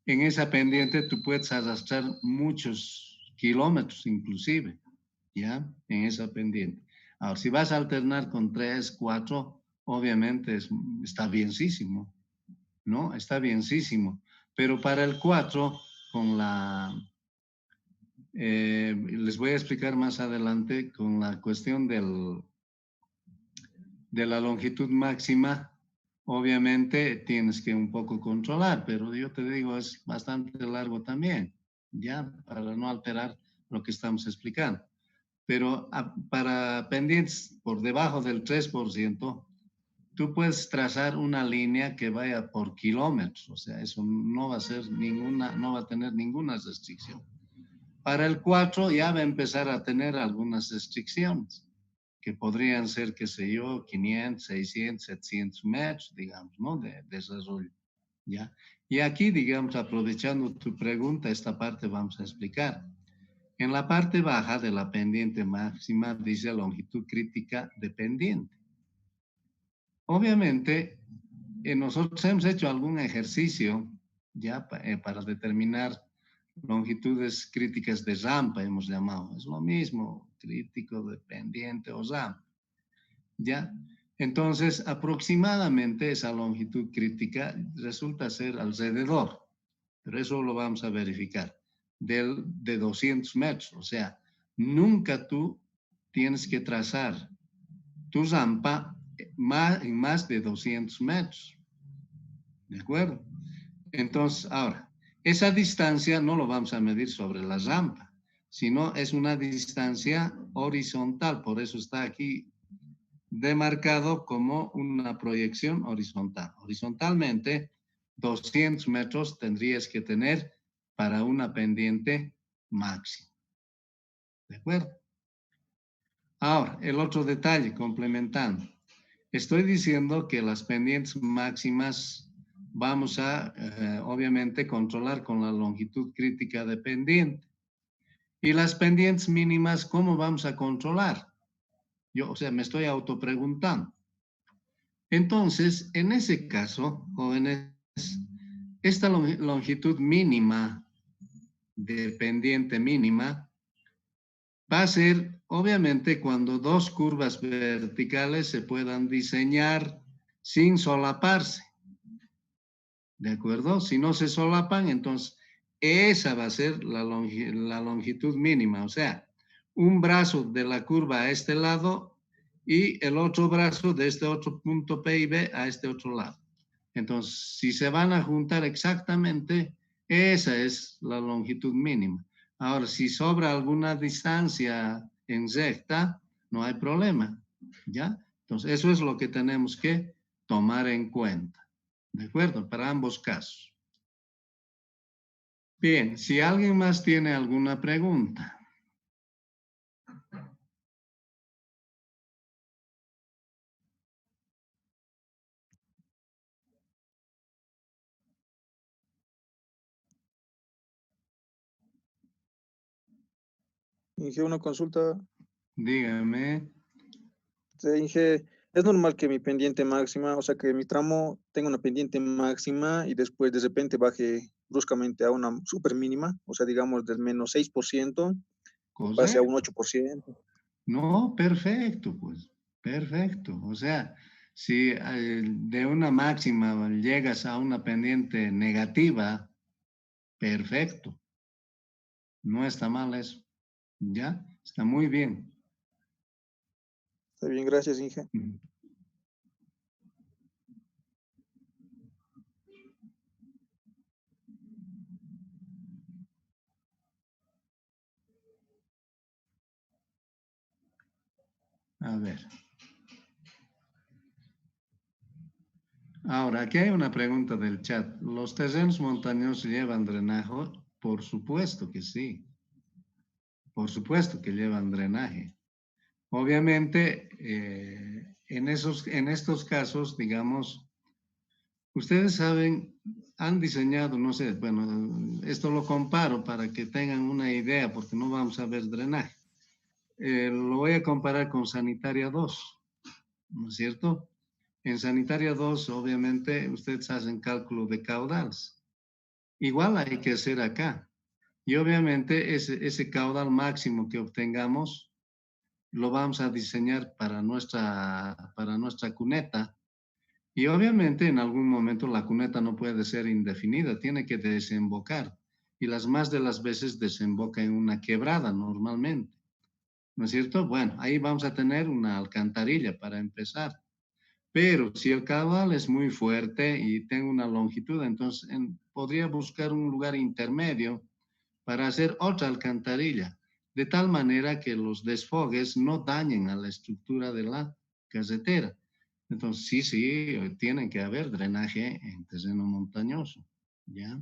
En esa pendiente tú puedes arrastrar muchos kilómetros inclusive, ¿ya? En esa pendiente. Ahora, si vas a alternar con 3, 4, obviamente está bienísimo, ¿no? Está bienísimo. Pero para el 4, con les voy a explicar más adelante con la cuestión de la longitud máxima. Obviamente tienes que un poco controlar, pero yo te digo, es bastante largo también, ya, para no alterar lo que estamos explicando. Pero para pendientes por debajo del 3%, tú puedes trazar una línea que vaya por kilómetros, o sea, eso no va a ser ninguna, no va a tener ninguna restricción. Para el 4 ya va a empezar a tener algunas restricciones, que podrían ser, qué sé yo, 500, 600, 700 metros, digamos, ¿no? De desarrollo, ¿ya? Y aquí, digamos, aprovechando tu pregunta, esta parte vamos a explicar. En la parte baja de la pendiente máxima dice longitud crítica de pendiente. Obviamente, nosotros hemos hecho algún ejercicio ya para determinar longitudes críticas de rampa, hemos llamado. Es lo mismo, crítico de pendiente o rampa. ¿Ya? Entonces, aproximadamente esa longitud crítica resulta ser alrededor, pero eso lo vamos a verificar, de 200 metros. O sea, nunca tú tienes que trazar tu rampa en más de 200 metros. ¿De acuerdo? Entonces, ahora, esa distancia no lo vamos a medir sobre la rampa, sino es una distancia horizontal, por eso está aquí demarcado como una proyección horizontal. Horizontalmente, 200 metros tendrías que tener para una pendiente máxima. ¿De acuerdo? Ahora, el otro detalle, complementando. Estoy diciendo que las pendientes máximas vamos a, obviamente, controlar con la longitud crítica de pendiente. Y las pendientes mínimas, ¿cómo vamos a controlar? Yo, o sea, me estoy autopreguntando. Entonces, en ese caso, jóvenes, esta longitud mínima de pendiente mínima va a ser, obviamente, cuando dos curvas verticales se puedan diseñar sin solaparse. ¿De acuerdo? Si no se solapan, entonces esa va a ser la longitud mínima. O sea, un brazo de la curva a este lado y el otro brazo de este otro punto P y B a este otro lado. Entonces, si se van a juntar exactamente, esa es la longitud mínima. Ahora, si sobra alguna distancia en recta, no hay problema. ¿Ya? Entonces, eso es lo que tenemos que tomar en cuenta. ¿De acuerdo? Para ambos casos. Bien, si alguien más tiene alguna pregunta. Inge, una consulta. Dígame. Inge, es normal que mi pendiente máxima, o sea, que mi tramo tenga una pendiente máxima y después de repente baje bruscamente a una súper mínima, o sea, digamos del menos 6%, pase a un Correcto. 8%. No, perfecto, pues. Perfecto. O sea, si de una máxima llegas a una pendiente negativa, perfecto. No está mal eso. ¿Ya? Está muy bien. Está bien, gracias, Inge. Ujú. A ver. Ahora, aquí hay una pregunta del chat. ¿Los terrenos montañosos llevan drenaje? Por supuesto que sí. Por supuesto que llevan drenaje. Obviamente, en estos casos, digamos, ustedes saben, han diseñado, no sé, bueno, esto lo comparo para que tengan una idea, porque no vamos a ver drenaje. Lo voy a comparar con Sanitaria 2, ¿no es cierto? En Sanitaria 2, obviamente, ustedes hacen cálculo de caudales. Igual hay que hacer acá. Y obviamente ese caudal máximo que obtengamos lo vamos a diseñar para nuestra cuneta. Y obviamente en algún momento la cuneta no puede ser indefinida, tiene que desembocar. Y las más de las veces desemboca en una quebrada normalmente. ¿No es cierto? Bueno, ahí vamos a tener una alcantarilla para empezar. Pero si el caudal es muy fuerte y tengo una longitud, entonces podría buscar un lugar intermedio para hacer otra alcantarilla, de tal manera que los desfogues no dañen a la estructura de la carretera. Entonces, sí, tiene que haber drenaje en terreno montañoso, ¿ya?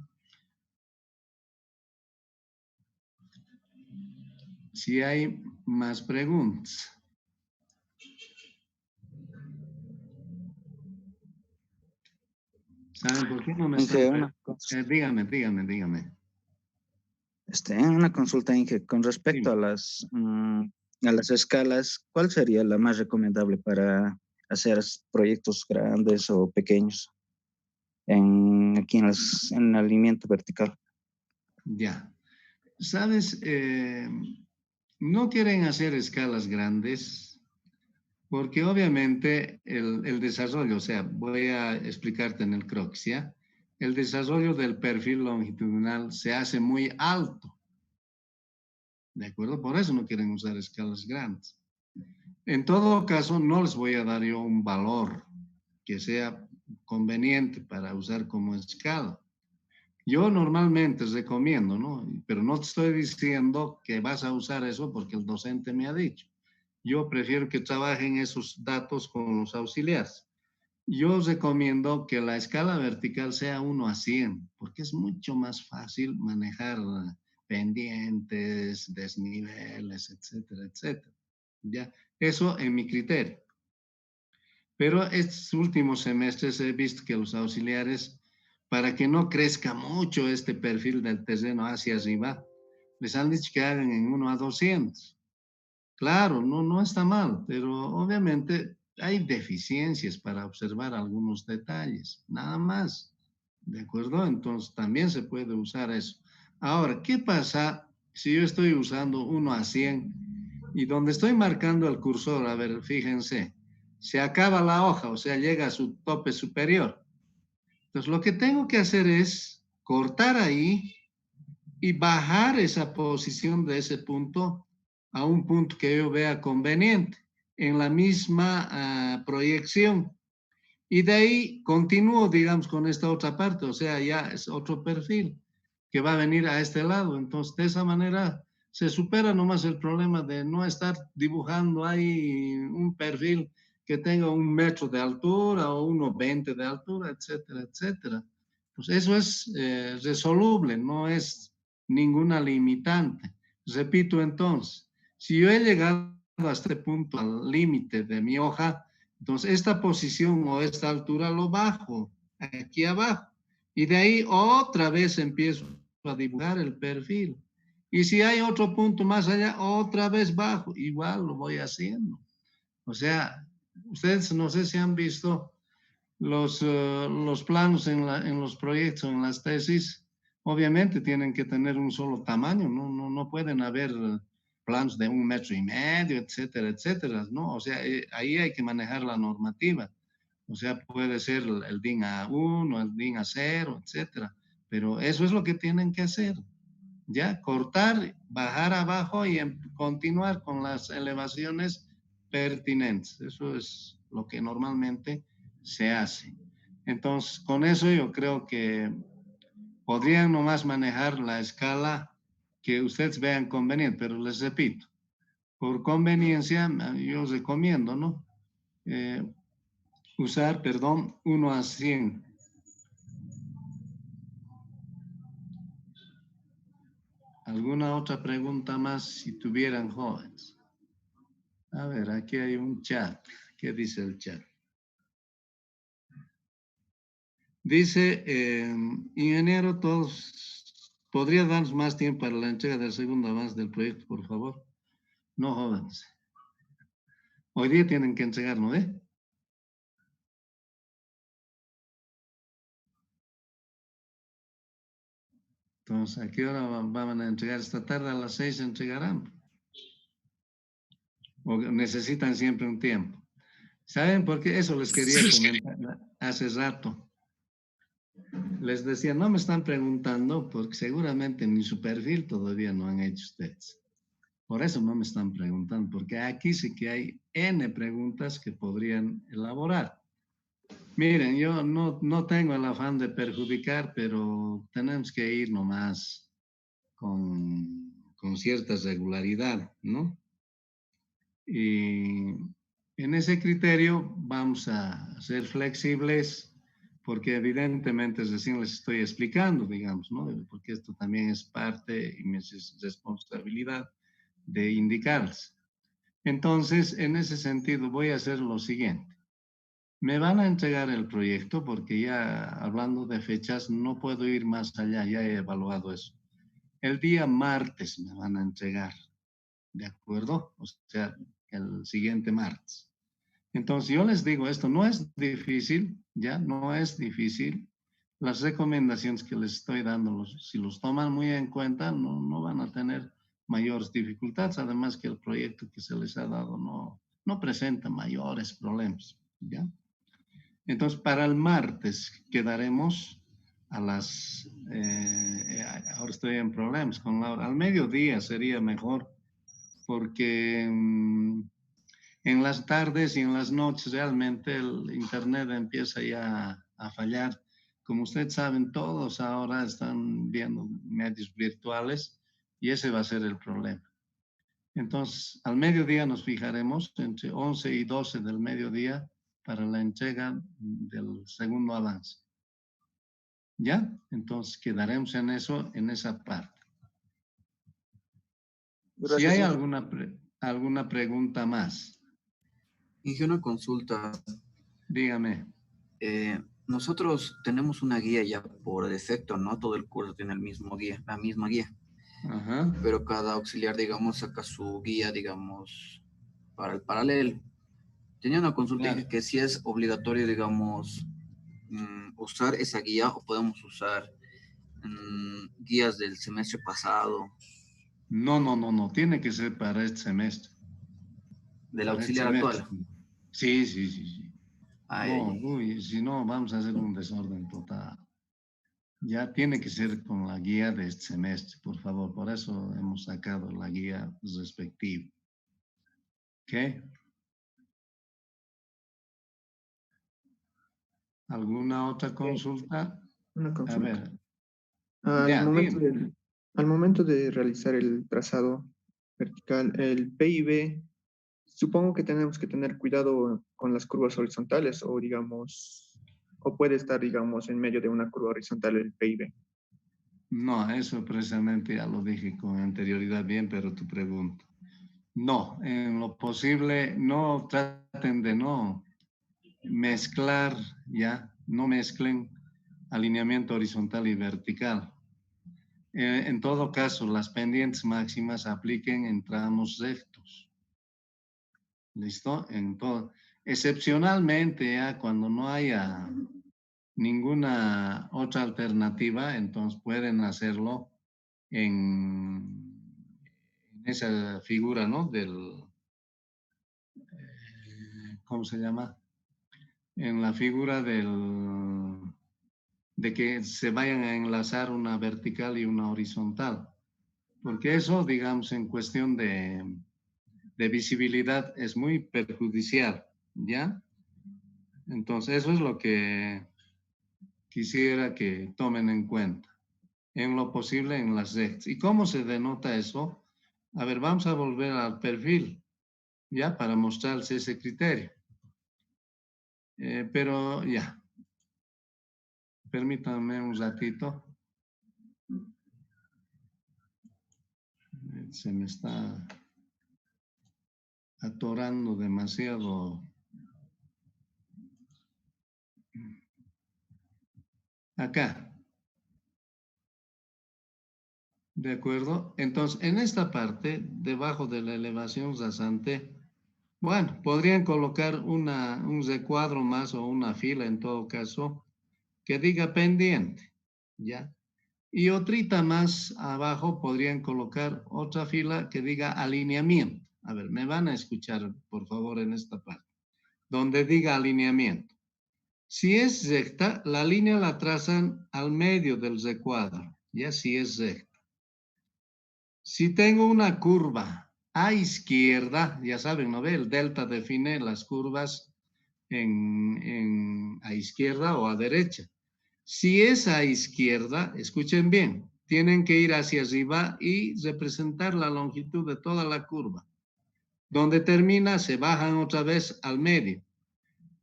Si hay más preguntas. ¿Saben por qué no me están? Inge, Dígame. una consulta, Inge, con respecto Dime. a las escalas, ¿cuál sería la más recomendable para hacer proyectos grandes o pequeños aquí en el alineamiento vertical? Ya. ¿Sabes? No quieren hacer escalas grandes porque obviamente el desarrollo, o sea, voy a explicarte en el croquis, ¿ya? El desarrollo del perfil longitudinal se hace muy alto, ¿de acuerdo? Por eso no quieren usar escalas grandes. En todo caso, no les voy a dar yo un valor que sea conveniente para usar como escala. Yo normalmente recomiendo, ¿no? Pero no te estoy diciendo que vas a usar eso porque el docente me ha dicho. Yo prefiero que trabajen esos datos con los auxiliares. Yo recomiendo que la escala vertical sea 1 a 100, porque es mucho más fácil manejar pendientes, desniveles, etcétera, etcétera. ¿Ya? Eso en mi criterio. Pero estos últimos semestres he visto que los auxiliares, para que no crezca mucho este perfil del terreno hacia arriba, les han dicho que hagan en 1 a 200. Claro, no está mal, pero obviamente hay deficiencias para observar algunos detalles, nada más. ¿De acuerdo? Entonces también se puede usar eso. Ahora, ¿qué pasa si yo estoy usando 1 a 100 y donde estoy marcando el cursor, a ver, fíjense, se acaba la hoja, o sea, llega a su tope superior? Entonces, lo que tengo que hacer es cortar ahí y bajar esa posición de ese punto a un punto que yo vea conveniente en la misma proyección. Y de ahí continúo, digamos, con esta otra parte, o sea, ya es otro perfil que va a venir a este lado. Entonces, de esa manera se supera nomás el problema de no estar dibujando ahí un perfil que tenga 1 metro de altura o 1,20 de altura, etcétera, etcétera. Pues eso es resoluble, no es ninguna limitante. Repito entonces, si yo he llegado a este punto, al límite de mi hoja, entonces esta posición o esta altura lo bajo aquí abajo. Y de ahí otra vez empiezo a dibujar el perfil. Y si hay otro punto más allá, otra vez bajo. Igual lo voy haciendo. O sea, ustedes no sé si han visto los planos en los proyectos, en las tesis. Obviamente tienen que tener un solo tamaño, no pueden haber planos de 1,5 metros, etcétera, etcétera, ¿no? O sea, ahí hay que manejar la normativa. O sea, puede ser el DIN A1, el DIN A0, etcétera. Pero eso es lo que tienen que hacer. Ya, cortar, bajar abajo y continuar con las elevaciones pertinentes. Eso es lo que normalmente se hace. Entonces, con eso yo creo que podrían nomás manejar la escala que ustedes vean conveniente, pero les repito, por conveniencia yo recomiendo, ¿no? Usar, perdón, 1:100. ¿Alguna otra pregunta más si tuvieran jóvenes? A ver, aquí hay un chat. ¿Qué dice el chat? Dice, ingeniero, ¿podría darnos más tiempo para la entrega del segundo avance del proyecto, por favor? No, jóvenes. Hoy día tienen que entregar, ¿no? Entonces, ¿a qué hora van a entregar? Esta tarde a las 6 entregarán. ¿O necesitan siempre un tiempo? ¿Saben por qué? Eso les quería comentar hace rato. Les decía, no me están preguntando porque seguramente ni su perfil todavía no han hecho ustedes. Por eso no me están preguntando, porque aquí sí que hay N preguntas que podrían elaborar. Miren, yo no tengo el afán de perjudicar, pero tenemos que ir nomás con cierta regularidad, ¿no? Y en ese criterio vamos a ser flexibles porque evidentemente recién les estoy explicando, digamos, ¿no? Porque esto también es parte y mi responsabilidad de indicarles. Entonces, en ese sentido, voy a hacer lo siguiente. Me van a entregar el proyecto porque ya hablando de fechas no puedo ir más allá, ya he evaluado eso. El día martes me van a entregar, ¿de acuerdo? O sea, el siguiente martes. Entonces, yo les digo, esto no es difícil, ya no es difícil. Las recomendaciones que les estoy dando, si los toman muy en cuenta, no van a tener mayores dificultades. Además que el proyecto que se les ha dado no presenta mayores problemas, ¿ya? Entonces, para el martes quedaremos a ahora estoy en problemas con Laura, al mediodía sería mejor, porque en las tardes y en las noches realmente el internet empieza ya a fallar. Como ustedes saben, todos ahora están viendo medios virtuales y ese va a ser el problema. Entonces, al mediodía nos fijaremos entre 11 y 12 del mediodía para la entrega del segundo avance. ¿Ya? Entonces, quedaremos en eso, en esa parte. Gracias, Si hay señor. alguna pregunta más, Hice una consulta. dígame. Nosotros tenemos una guía ya por defecto, ¿no? Todo el curso tiene el mismo guía, la misma guía. Ajá. Pero cada auxiliar, digamos, saca su guía, digamos, para el paralelo. Tenía una consulta, Claro. dije que si es obligatorio, digamos, usar esa guía o podemos usar guías del semestre pasado. No, tiene que ser para este semestre. Del Para este auxiliar semestre. actual. Sí. No, Ay, uy, si no, vamos a hacer un desorden total. Ya tiene que ser con la guía de este semestre, por favor. Por eso hemos sacado la guía respectiva. ¿Ok? ¿Alguna otra consulta? Una A consulta. ver, Al ya, momento dime. Al momento de realizar el trazado vertical, el PIB, supongo que tenemos que tener cuidado con las curvas horizontales o digamos, o puede estar, digamos, en medio de una curva horizontal el PIB. No, eso precisamente ya lo dije con anterioridad bien, pero tu pregunta. No, en lo posible no traten de no mezclar, ya, no mezclen alineamiento horizontal y vertical. En todo caso, las pendientes máximas apliquen en tramos rectos. ¿Listo? En todo. Excepcionalmente, ya cuando no haya ninguna otra alternativa, entonces pueden hacerlo en esa figura, ¿no? ¿Cómo se llama? En la figura de que se vayan a enlazar una vertical y una horizontal. Porque eso, digamos, en cuestión de visibilidad es muy perjudicial, ¿ya? Entonces, eso es lo que quisiera que tomen en cuenta. En lo posible en las rectas. ¿Y cómo se denota eso? A ver, vamos a volver al perfil, ¿ya? Para mostrarles ese criterio. Pero ya. Permítanme un ratito. Se me está atorando demasiado. Acá. ¿De acuerdo? Entonces, en esta parte, debajo de la elevación rasante, bueno, podrían colocar un recuadro más o una fila en todo caso que diga pendiente, ¿ya? Y otrita más abajo podrían colocar otra fila que diga alineamiento. A ver, me van a escuchar, por favor, en esta parte, donde diga alineamiento. Si es recta, la línea la trazan al medio del recuadro, ya si es recta. Si tengo una curva a izquierda, ya saben, ¿no ve? El delta define las curvas a izquierda o a derecha. Si es a izquierda, escuchen bien, tienen que ir hacia arriba y representar la longitud de toda la curva. Donde termina, se bajan otra vez al medio.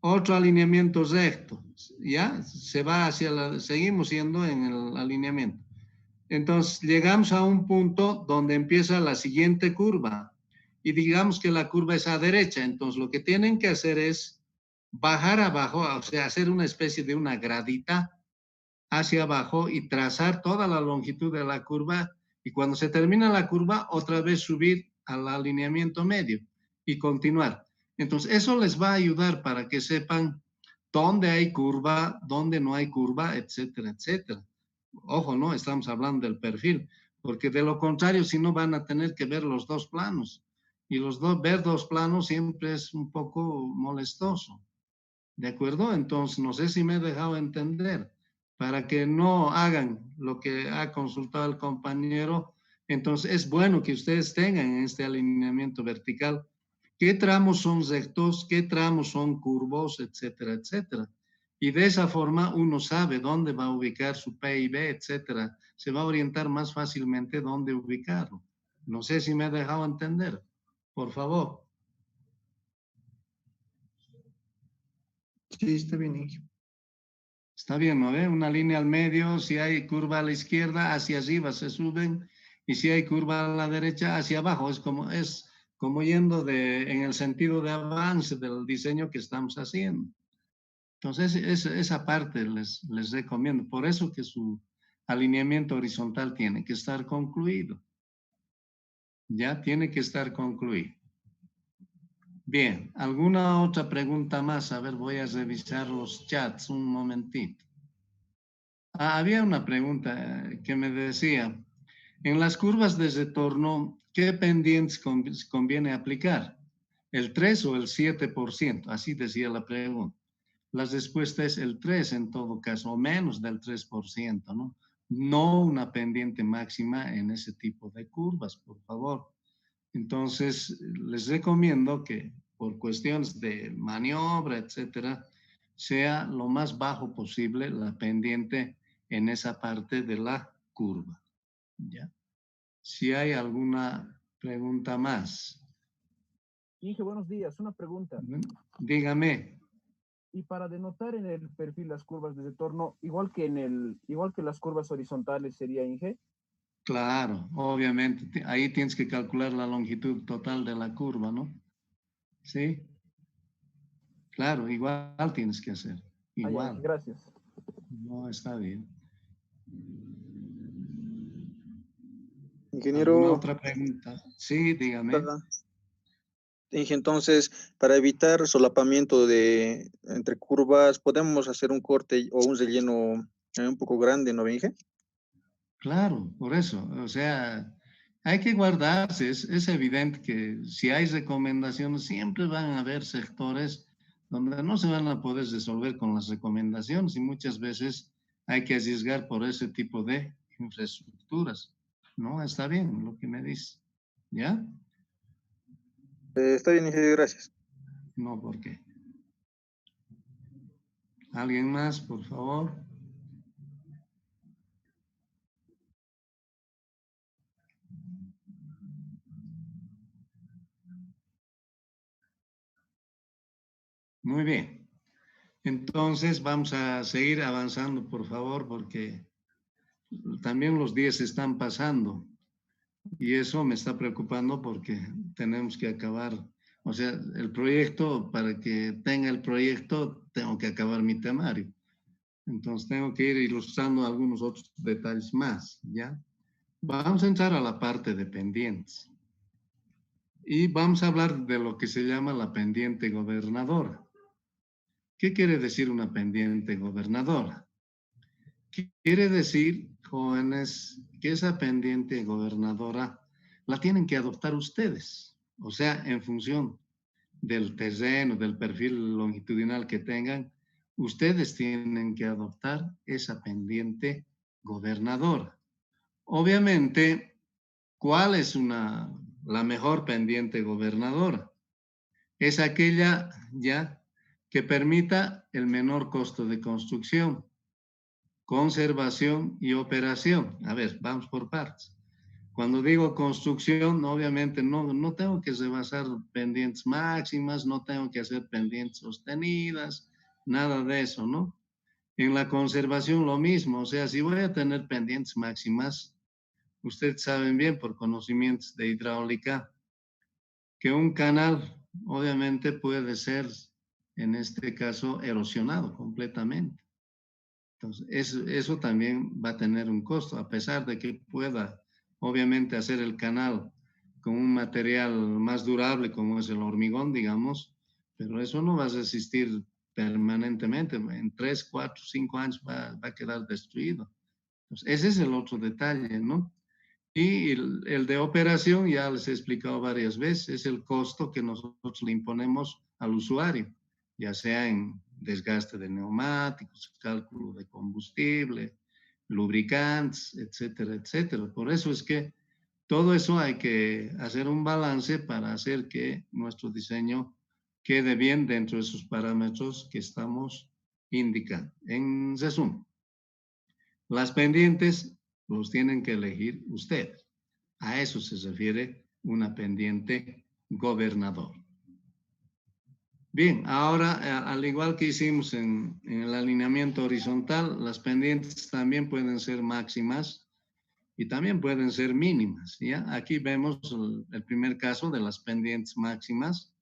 Otro alineamiento recto, ¿ya? Se va seguimos yendo en el alineamiento. Entonces, llegamos a un punto donde empieza la siguiente curva y digamos que la curva es a derecha. Entonces, lo que tienen que hacer es bajar abajo, o sea, hacer una especie de una gradita hacia abajo y trazar toda la longitud de la curva y cuando se termina la curva, otra vez subir al alineamiento medio y continuar. Entonces, eso les va a ayudar para que sepan dónde hay curva, dónde no hay curva, etcétera, etcétera. Ojo, no, estamos hablando del perfil, porque de lo contrario, si no van a tener que ver los dos planos. Y ver dos planos siempre es un poco molestoso. ¿De acuerdo? Entonces, no sé si me he dejado entender. Para que no hagan lo que ha consultado el compañero, entonces es bueno que ustedes tengan en este alineamiento vertical qué tramos son rectos, qué tramos son curvos, etcétera, etcétera. Y de esa forma uno sabe dónde va a ubicar su PIB, etcétera. Se va a orientar más fácilmente dónde ubicarlo. No sé si me he dejado entender. Por favor. Sí, está bien, Inge. Está bien, ¿no ve? Una línea al medio, si hay curva a la izquierda, hacia arriba se suben, y si hay curva a la derecha, hacia abajo. Es como yendo en el sentido de avance del diseño que estamos haciendo. Entonces, esa parte les recomiendo. Por eso que su alineamiento horizontal tiene que estar concluido. Ya tiene que estar concluido. Bien, ¿alguna otra pregunta más? A ver, voy a revisar los chats un momentito. Había una pregunta que me decía, en las curvas de retorno, ¿qué pendientes conviene aplicar? ¿El 3 o el 7%? Así decía la pregunta. La respuesta es el 3 en todo caso, o menos del 3%, ¿no? No una pendiente máxima en ese tipo de curvas, por favor. Entonces, les recomiendo que por cuestiones de maniobra, etcétera, sea lo más bajo posible la pendiente en esa parte de la curva, ¿ya? si hay alguna pregunta más. Inge, buenos días. Una pregunta. Dígame. Y para denotar en el perfil las curvas de retorno, igual que las curvas horizontales sería, Inge. Claro, obviamente. Ahí tienes que calcular la longitud total de la curva, ¿no? Sí. Claro, igual tienes que hacer. Ya, Igual. gracias. No, está bien. Ingeniero. ¿Alguna otra pregunta? Sí, dígame. Inge, entonces, para evitar solapamiento entre curvas, ¿podemos hacer un corte o un relleno un poco grande, no, Inge? Claro, por eso. O sea, hay que guardarse. Es evidente que si hay recomendaciones, siempre van a haber sectores donde no se van a poder resolver con las recomendaciones y muchas veces hay que arriesgar por ese tipo de infraestructuras. ¿No? Está bien lo que me dice. ¿Ya? Está bien, Inge, gracias. No, ¿por qué? ¿Alguien más, por favor? Muy bien. Entonces vamos a seguir avanzando, por favor, porque también los días están pasando y eso me está preocupando porque tenemos que acabar. O sea, el proyecto, para que tenga el proyecto, tengo que acabar mi temario. Entonces tengo que ir ilustrando algunos otros detalles más, ¿ya? Vamos a entrar a la parte de pendientes. Y vamos a hablar de lo que se llama la pendiente gobernadora. ¿Qué quiere decir una pendiente gobernadora? Quiere decir, jóvenes, que esa pendiente gobernadora la tienen que adoptar ustedes. O sea, en función del terreno, del perfil longitudinal que tengan, ustedes tienen que adoptar esa pendiente gobernadora. Obviamente, ¿cuál es la mejor pendiente gobernadora? Es aquella ya que permita el menor costo de construcción, conservación y operación. A ver, vamos por partes. Cuando digo construcción, obviamente no tengo que rebasar pendientes máximas, no tengo que hacer pendientes sostenidas, nada de eso, ¿no? En la conservación lo mismo, o sea, si voy a tener pendientes máximas, ustedes saben bien por conocimientos de hidráulica que un canal obviamente puede ser, en este caso, erosionado completamente. Entonces, eso también va a tener un costo, a pesar de que pueda, obviamente, hacer el canal con un material más durable como es el hormigón, digamos, pero eso no va a resistir permanentemente. En 3, 4, 5 años va a quedar destruido. Entonces, ese es el otro detalle, ¿no? Y el de operación, ya les he explicado varias veces, es el costo que nosotros le imponemos al usuario, ya sea en desgaste de neumáticos, cálculo de combustible, lubricantes, etcétera, etcétera. Por eso es que todo eso hay que hacer un balance para hacer que nuestro diseño quede bien dentro de esos parámetros que estamos indicando. En resumen, las pendientes los tienen que elegir ustedes. A eso se refiere una pendiente gobernador. Bien, ahora, al igual que hicimos en el alineamiento horizontal, las pendientes también pueden ser máximas y también pueden ser mínimas, ¿ya? Aquí vemos el primer caso de las pendientes máximas.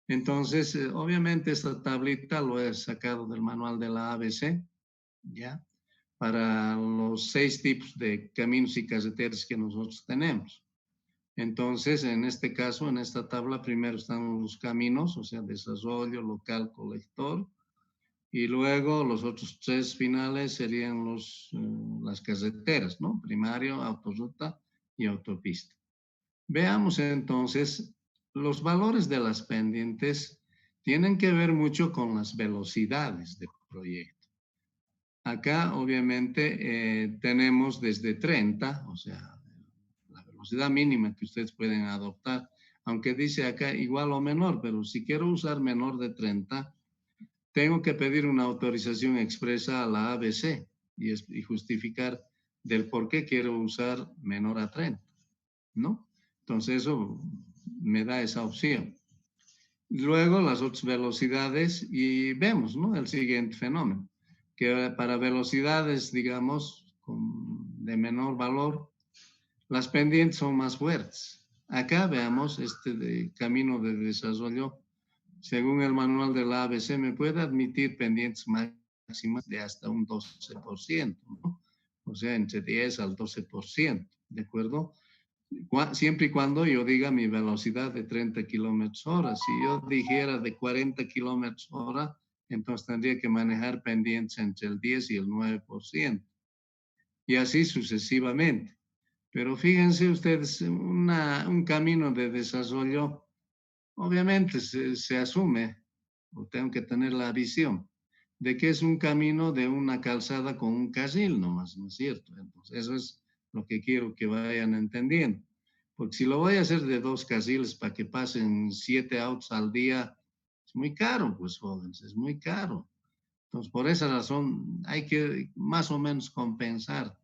Entonces, obviamente esta tablita lo he sacado del manual de la ABC, ¿ya? Para los 6 tipos de caminos y carreteras que nosotros tenemos. Entonces, en este caso, en esta tabla, primero están los caminos, o sea, desarrollo, local, colector, y luego los otros 3 finales serían las carreteras, ¿no? Primario, autorruta y autopista. Veamos entonces, los valores de las pendientes tienen que ver mucho con las velocidades del proyecto. Acá, obviamente, tenemos desde 30, o sea, la velocidad mínima que ustedes pueden adoptar, aunque dice acá igual o menor, pero si quiero usar menor de 30, tengo que pedir una autorización expresa a la ABC y justificar del por qué quiero usar menor a 30. ¿no? Entonces eso me da esa opción. Luego las otras velocidades y vemos, ¿no? El siguiente fenómeno, que para velocidades, digamos, de menor valor, las pendientes son más fuertes. Acá veamos camino de desarrollo. Según el manual de la ABC, me puede admitir pendientes máximas de hasta un 12%, ¿no? O sea, entre 10 al 12%, ¿de acuerdo? Siempre y cuando yo diga mi velocidad de 30 kilómetros hora. Si yo dijera de 40 kilómetros hora, entonces tendría que manejar pendientes entre el 10 y el 9%. Y así sucesivamente. Pero fíjense ustedes, un camino de desarrollo, obviamente se asume, o tengo que tener la visión, de que es un camino de una calzada con un carril nomás, ¿no es cierto? Entonces, eso es lo que quiero que vayan entendiendo. Porque si lo voy a hacer de 2 carriles para que pasen 7 autos al día, es muy caro, pues, jóvenes, es muy caro. Entonces, por esa razón, hay que más o menos compensar,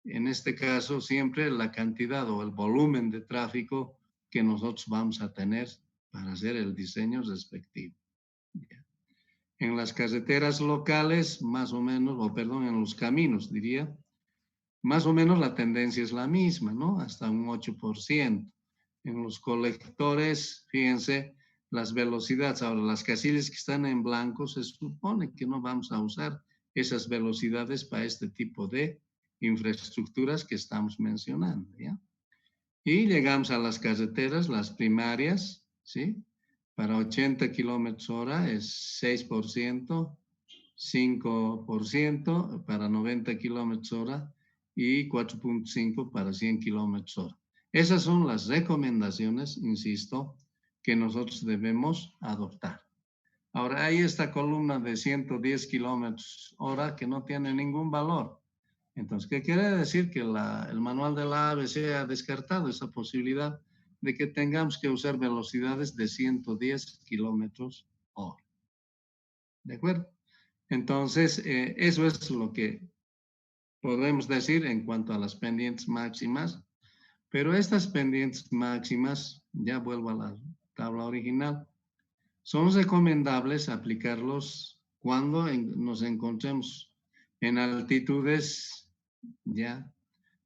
en este caso, siempre la cantidad o el volumen de tráfico que nosotros vamos a tener para hacer el diseño respectivo. En las carreteras locales, más o menos, o perdón, en los caminos, diría, más o menos la tendencia es la misma, ¿no? Hasta un 8%. En los colectores, fíjense, las velocidades, ahora las casillas que están en blanco, se supone que no vamos a usar esas velocidades para este tipo de infraestructuras que estamos mencionando, ¿ya? Y llegamos a las carreteras, las primarias, ¿sí? Para 80 kilómetros hora es 6%, 5% para 90 kilómetros hora y 4.5 para 100 kilómetros hora. Esas son las recomendaciones, insisto, que nosotros debemos adoptar. Ahora, hay esta columna de 110 kilómetros hora que no tiene ningún valor. Entonces, ¿qué quiere decir? Que el manual de la ABC ha descartado esa posibilidad de que tengamos que usar velocidades de 110 kilómetros hora. ¿De acuerdo? Entonces, eso es lo que podemos decir en cuanto a las pendientes máximas, pero estas pendientes máximas, ya vuelvo a la tabla original, son recomendables aplicarlos cuando nos encontremos en altitudes ya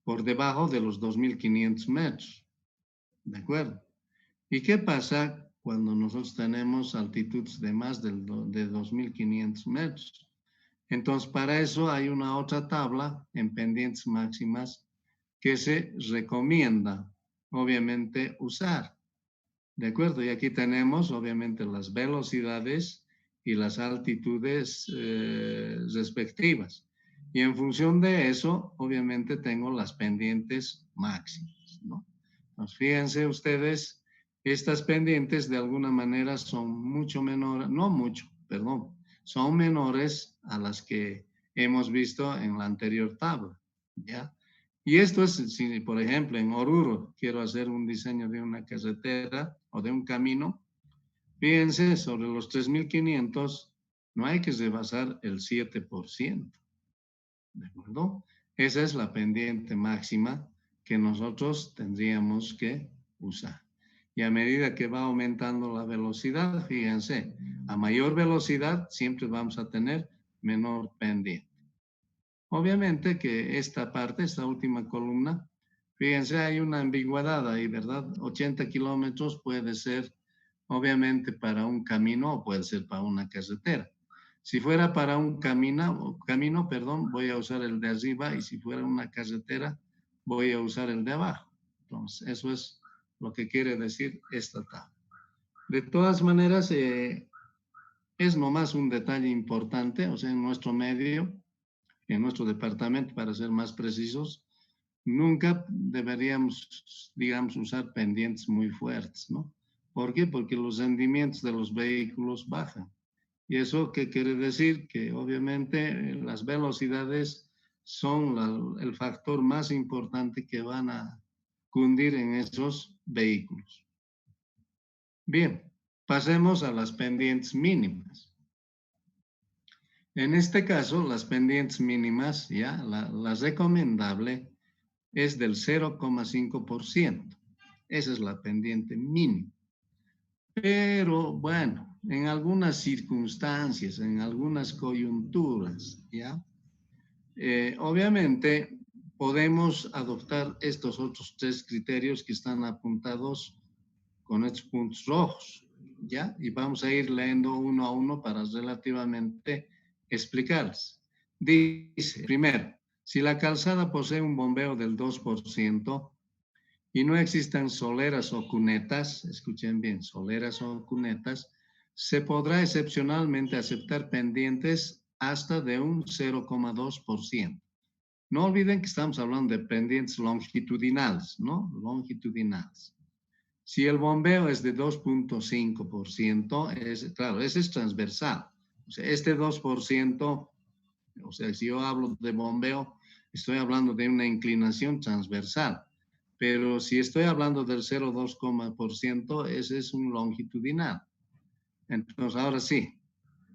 por debajo de los 2.500 metros. ¿De acuerdo? ¿Y qué pasa cuando nosotros tenemos altitudes de más de 2.500 metros? Entonces, para eso hay una otra tabla en pendientes máximas que se recomienda, obviamente, usar. ¿De acuerdo? Y aquí tenemos, obviamente, las velocidades y las altitudes respectivas. Y en función de eso, obviamente, tengo las pendientes máximas, ¿no? Entonces, fíjense ustedes, estas pendientes de alguna manera son mucho menores, no mucho, perdón, son menores a las que hemos visto en la anterior tabla, ¿ya? Y esto es, si por ejemplo en Oruro quiero hacer un diseño de una carretera o de un camino, fíjense, sobre los 3.500 no hay que rebasar el 7%, ¿de acuerdo? Esa es la pendiente máxima que nosotros tendríamos que usar. Y a medida que va aumentando la velocidad, fíjense, a mayor velocidad siempre vamos a tener menor pendiente. Obviamente que esta parte, esta última columna, fíjense, hay una ambigüedad ahí, ¿verdad? 80 kilómetros puede ser, obviamente, para un camino o puede ser para una carretera. Si fuera para un camino, voy a usar el de arriba, y si fuera una carretera, voy a usar el de abajo. Entonces, eso es lo que quiere decir esta tabla. De todas maneras, es nomás un detalle importante, o sea, en nuestro medio, en nuestro departamento, para ser más precisos, nunca deberíamos, digamos, usar pendientes muy fuertes, ¿no? ¿Por qué? Porque los rendimientos de los vehículos bajan. ¿Y eso qué quiere decir? Que obviamente las velocidades son el factor más importante que van a cundir en esos vehículos. Bien, pasemos a las pendientes mínimas. En este caso, las pendientes mínimas, ya, la recomendable es del 0,5%. Esa es la pendiente mínima. Pero bueno, en algunas circunstancias, en algunas coyunturas, ¿ya? Obviamente podemos adoptar estos otros tres criterios que están apuntados con estos puntos rojos, ¿ya? Y vamos a ir leyendo uno a uno para relativamente explicarles. Dice, primero, si la calzada posee un bombeo del 2% y no existan soleras o cunetas, escuchen bien, soleras o cunetas, se podrá excepcionalmente aceptar pendientes hasta de un 0,2%. No olviden que estamos hablando de pendientes longitudinales, ¿no? Longitudinales. Si el bombeo es de 2,5%, claro, ese es transversal. O sea, este 2%, o sea, si yo hablo de bombeo, estoy hablando de una inclinación transversal. Pero si estoy hablando del 0,2%, ese es un longitudinal. Entonces, ahora sí,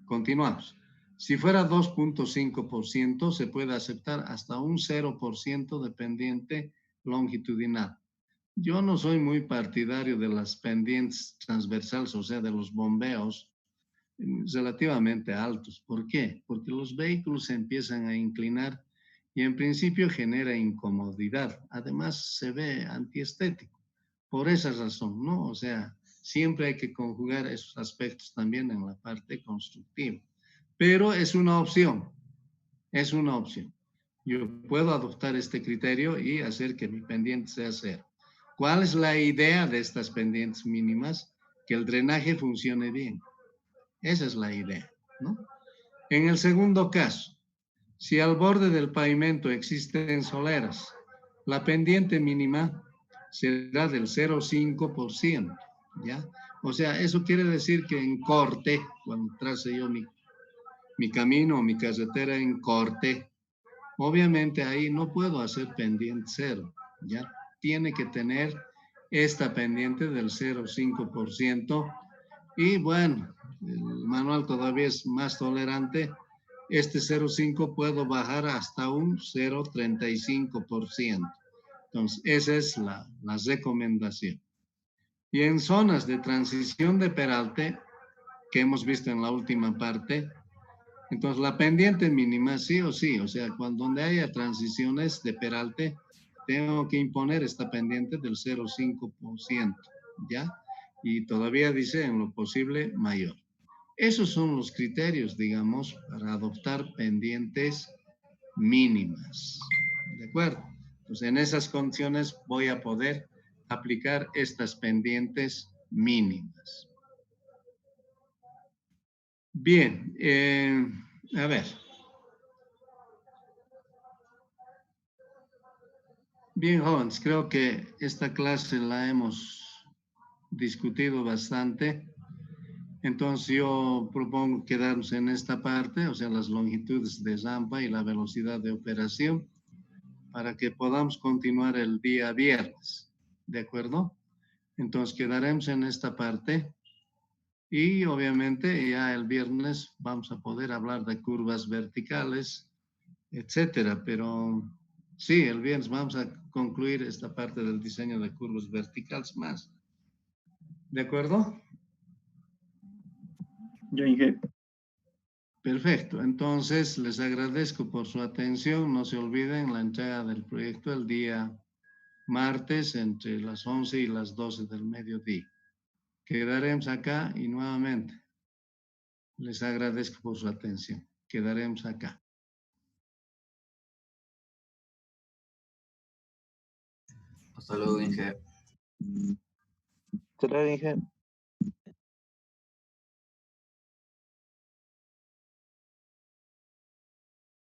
continuamos. Si fuera 2,5%, se puede aceptar hasta un 0% de pendiente longitudinal. Yo no soy muy partidario de las pendientes transversales, o sea, de los bombeos relativamente altos. ¿Por qué? Porque los vehículos se empiezan a inclinar y en principio genera incomodidad. Además, se ve antiestético. Por esa razón, ¿no? O sea, siempre hay que conjugar esos aspectos también en la parte constructiva. Pero es una opción, es una opción. Yo puedo adoptar este criterio y hacer que mi pendiente sea cero. ¿Cuál es la idea de estas pendientes mínimas? Que el drenaje funcione bien. Esa es la idea, ¿no? En el segundo caso, si al borde del pavimento existen soleras, la pendiente mínima será del 0,5%, ¿ya? O sea, eso quiere decir que en corte, cuando trace yo mi camino o mi carretera en corte, obviamente ahí no puedo hacer pendiente cero, ¿ya? Tiene que tener esta pendiente del 0,5%. Y bueno, el manual todavía es más tolerante. Este 0,5 puedo bajar hasta un 0,35%. Entonces, esa es la recomendación. Y en zonas de transición de peralte, que hemos visto en la última parte, entonces la pendiente mínima sí o sí, o sea, donde haya transiciones de peralte, tengo que imponer esta pendiente del 0,5%, ¿ya? Y todavía dice en lo posible mayor. Esos son los criterios, digamos, para adoptar pendientes mínimas. ¿De acuerdo? Entonces, en esas condiciones voy a poder aplicar estas pendientes mínimas. Bien, a ver. Bien, jóvenes, creo que esta clase la hemos discutido bastante. Entonces yo propongo quedarnos en esta parte, o sea, las longitudes de rampa y la velocidad de operación, para que podamos continuar el día viernes. ¿De acuerdo? Entonces quedaremos en esta parte y obviamente ya el viernes vamos a poder hablar de curvas verticales, etcétera. Pero sí, el viernes vamos a concluir esta parte del diseño de curvas verticales más. ¿De acuerdo? Yo, Inge. Perfecto, entonces les agradezco por su atención. No se olviden la entrega del proyecto el día martes entre las 11 y las 12 del mediodía. Quedaremos acá y nuevamente les agradezco por su atención. Quedaremos acá. Hasta luego, Inge. Te lo dije.